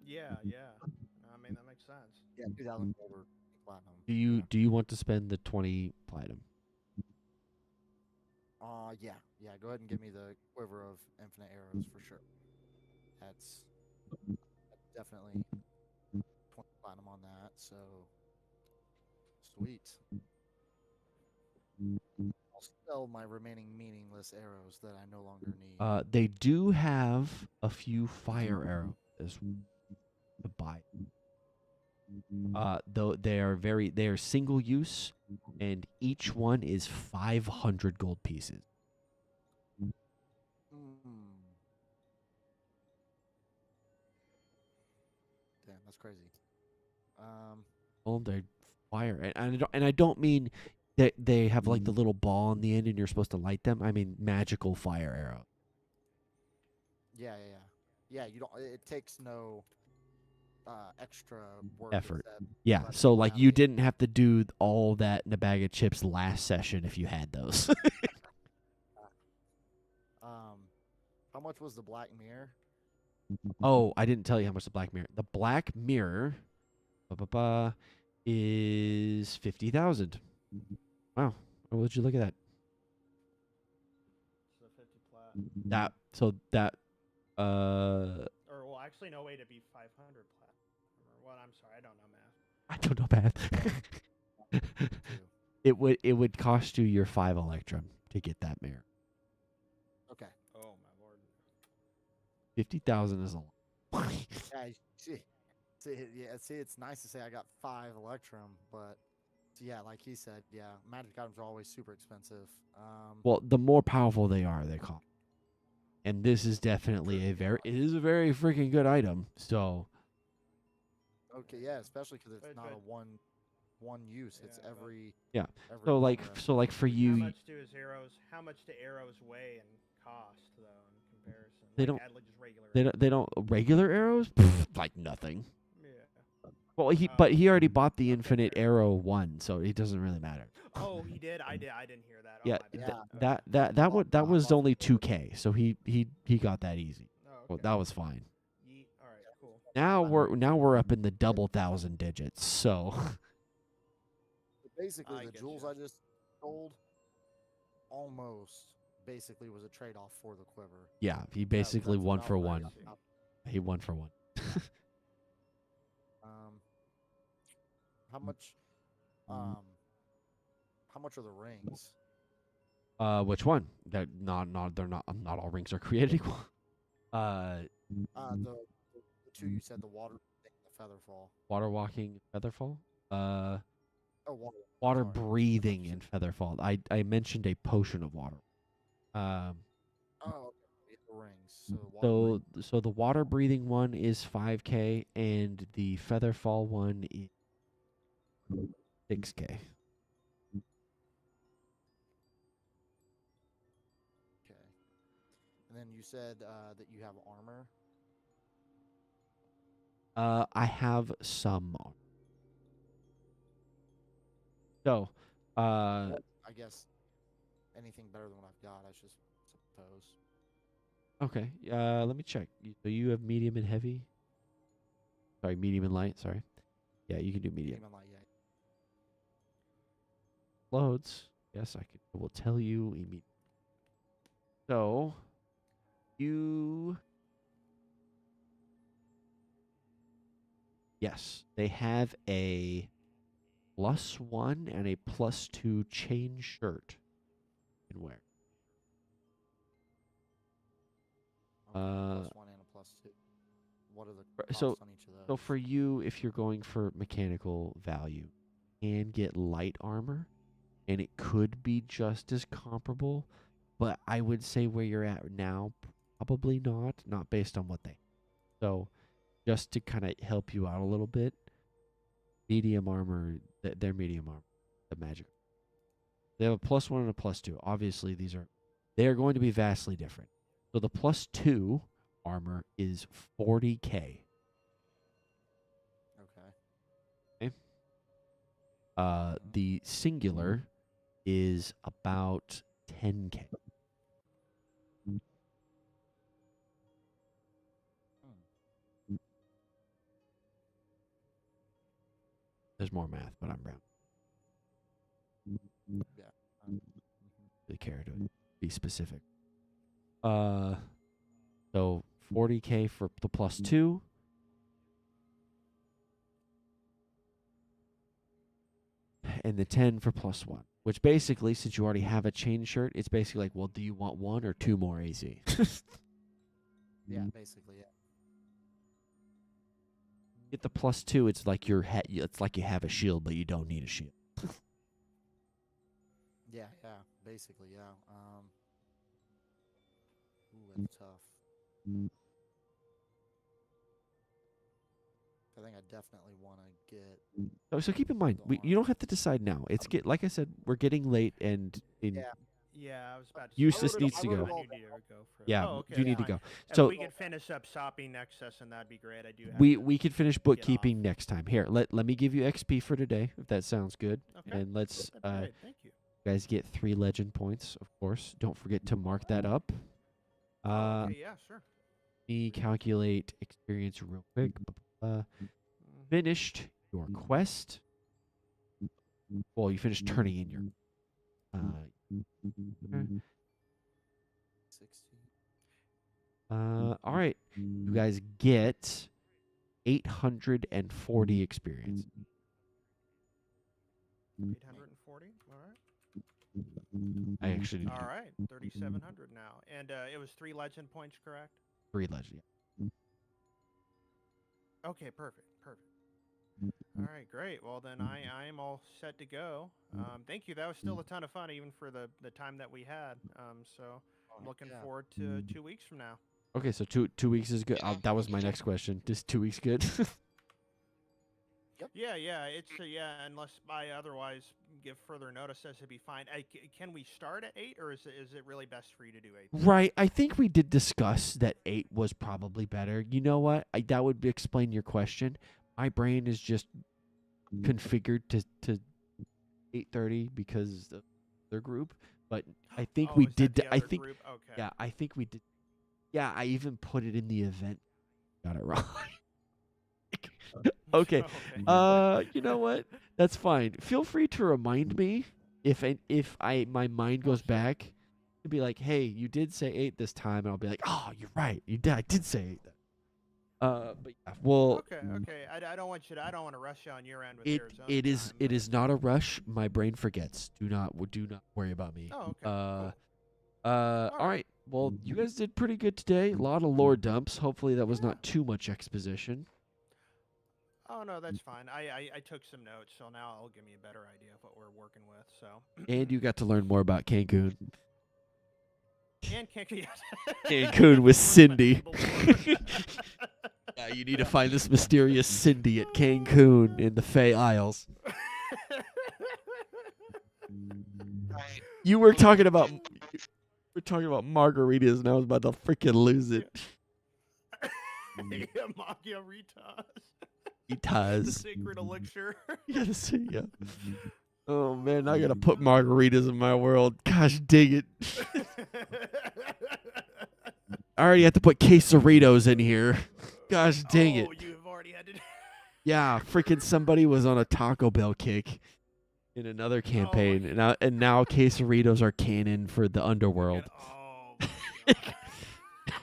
Yeah. I mean, that makes sense. Yeah, 2,000 over platinum. Do you want to spend the 20 platinum? Yeah. Go ahead and give me the quiver of infinite arrows for sure. That's definitely 20 platinum on that. So sweet. I'll sell my remaining meaningless arrows that I no longer need. They do have a few fire arrows as to buy. Though they are single use, and each one is 500 gold pieces. Damn, that's crazy. Well, they're fire, and I don't mean They have like the little ball on the end, and you're supposed to light them. I mean, magical fire arrow. Yeah, yeah, yeah. Yeah, you don't. It takes no extra work Effort. except Yeah. letting So them like down. you didn't have to do all that in a bag of chips last session if you had those. Um, how much was the black mirror? Oh, I didn't tell you how much the black mirror. The black mirror is 50,000. Wow. Oh, would you look at that? So 50 plat. That uh Or well, actually, no way to be 500 plat. Or what? I'm sorry, I don't know math. I don't know math. Two. it would cost you your 5 electrum to get that mirror. Okay. Oh my lord. 50,000 is a lot. Yeah, see, it's nice to say I got 5 electrum, but yeah, like he said, yeah, magic items are always super expensive. Well, the more powerful they are, they cost. And this is definitely it is a very freaking good item. So, okay, yeah, especially because it's But- not but- a one use. It's Yeah, but- every Yeah. every so like long rest. so like for How you much do his arrows? How much do arrows weigh and cost though in comparison? They Like, don't- just regular. they don't regular arrows Pfft, like nothing. Yeah. Well, Oh, but he already bought the okay, infinite fair. arrow one, so it doesn't really matter. Oh, he did. I didn't hear that. Yeah, Oh, my bad. Yeah. Okay. that was Lots of only favorites. 2K, so he got that easy. Oh, Well, okay. that was fine. Yeet. All right. Cool. Now we're up in the double thousand digits. So Basically, I the get jewels you. I just sold almost basically was a trade off for the quiver. yeah, he basically that's one about for what I one. got. He 1 for 1. Um, how much? How much are the rings? Which one? They're not not all rings are created equal. The two you said, the water thing, the featherfall. Water walking, featherfall. Oh, water. Water Sorry. breathing and featherfall. I mentioned a potion of water. Oh, okay. Yeah, the rings. So, water So breathing. so the water breathing one is 5K and the featherfall one is 6K. Okay. And then you said that you have armor. I have some. So, I guess anything better than what I've got, I should suppose. okay. Let me check. So you have medium and heavy. Sorry, medium and light. Sorry. Yeah, you can do medium. Even like, yeah. Loads. Yes, I will tell you immediately. So, you. Yes, they have a +1 and a +2 chain shirt. You can wear. Okay, Uh, +1 and a +2. What are the Right, costs so- on each of those? So for you, if you're going for mechanical value, and get light armor, and it could be just as comparable, but I would say where you're at now, probably not based on what they. So, just to kind of help you out a little bit, medium armor, they're medium armor, the magic. They have a +1 and a +2. Obviously, they are going to be vastly different. So the +2 armor is 40K. Okay. The singular is about 10K. There's more math, but I'm round. Yeah. Mhm. Really care to be specific. So 40K for the +2. And the 10 for +1. Which basically, since you already have a chain shirt, it's basically like, well, do you want 1 or 2 more AC? Yeah, basically, yeah. Get the +2, it's like it's like you have a shield, but you don't need a shield. Yeah, basically, yeah. Ooh, that's tough. I think I definitely want to get. So keep in mind, you don't have to decide now. It's like I said, we're getting late, and Yeah. Yeah, I was about to. Eustace say, needs I to wrote go. it all down. For Yeah, Oh, okay. you that's need to fine. go. If So we could finish up shopping next session, that'd be great. I do. Have we to we could finish get off. bookkeeping next time. Here, let me give you XP for today, if that sounds good. Okay. And let's That'd be great. Thank you. guys get 3 legend points, of course. Don't forget to mark that up. Okay. Yeah. Sure. Me calculate experience real quick. Finished your quest. Well, you finished turning in your. Okay. 60. All right. You guys get 840 experience. 840. All right. I actually didn't All do right. 3,700 now, and it was 3 legend points, correct? 3 legend. Okay. Perfect. Perfect. All right, great. Well, then I am all set to go. Thank you. That was still a ton of fun, even for the time that we had. So I'm looking forward to 2 weeks from now. Okay, so 2 weeks is good. Yeah. That was my next question. Just 2 weeks good? Yeah, yeah. It's yeah. Unless I otherwise give further notice, that should be fine. Can we start at 8, or is it really best for you to do 8? Right. I think we did discuss that 8 was probably better. You know what? That would explain your question. My brain is just configured to 8:30 because of their group, but I think Oh, we is that did. the I other think group? Okay. yeah. I think we did. Yeah, I even put it in the event. Got it wrong. Okay. You know what? That's fine. Feel free to remind me if my mind goes back to be like, hey, you did say 8 this time, and I'll be like, oh, you're right. You did. I did say 8. But yeah, well, Okay. I don't want to rush you on your end with it Arizona it is time, it but- is not a rush. My brain forgets. Do not worry about me. Oh, okay. Cool. All right. Well, you guys did pretty good today. A lot of lore dumps. Hopefully that was Yeah. not too much exposition. Oh no, that's fine. I took some notes, so now it'll give me a better idea of what we're working with. So. And you got to learn more about Cancun. And Cancun. Cancun with Cindy. Yeah, you need to find this mysterious Cindy at Cancun in the Fey Isles. Right. You were talking about margaritas, and I was about to freaking lose it. Yeah, Margaritas. He The does. sacred elixir. Yeah, yeah. Oh man, I gotta put margaritas in my world. Gosh dang it! I already have to put quesaritos in here. Gosh dang it! Oh, you have already had to. Yeah, freaking somebody was on a Taco Bell kick in another campaign, and now quesaritos are canon for the underworld. Oh.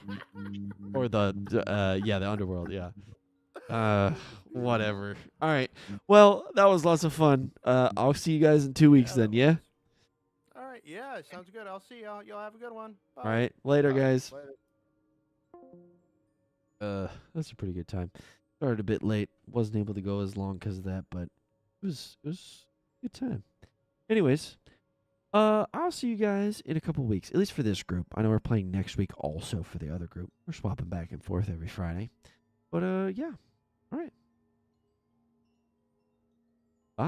My God. Or the underworld, yeah. Whatever. All right. Well, that was lots of fun. I'll see you guys in 2 weeks Yeah, then, that yeah? was. All right. Yeah, sounds good. I'll see y'all. You'll have a good one. Bye. All right. Later, guys. Later. That's a pretty good time. Started a bit late. Wasn't able to go as long because of that, but it was a good time. Anyways, I'll see you guys in a couple weeks, at least for this group. I know we're playing next week also for the other group. We're swapping back and forth every Friday. But yeah. All right.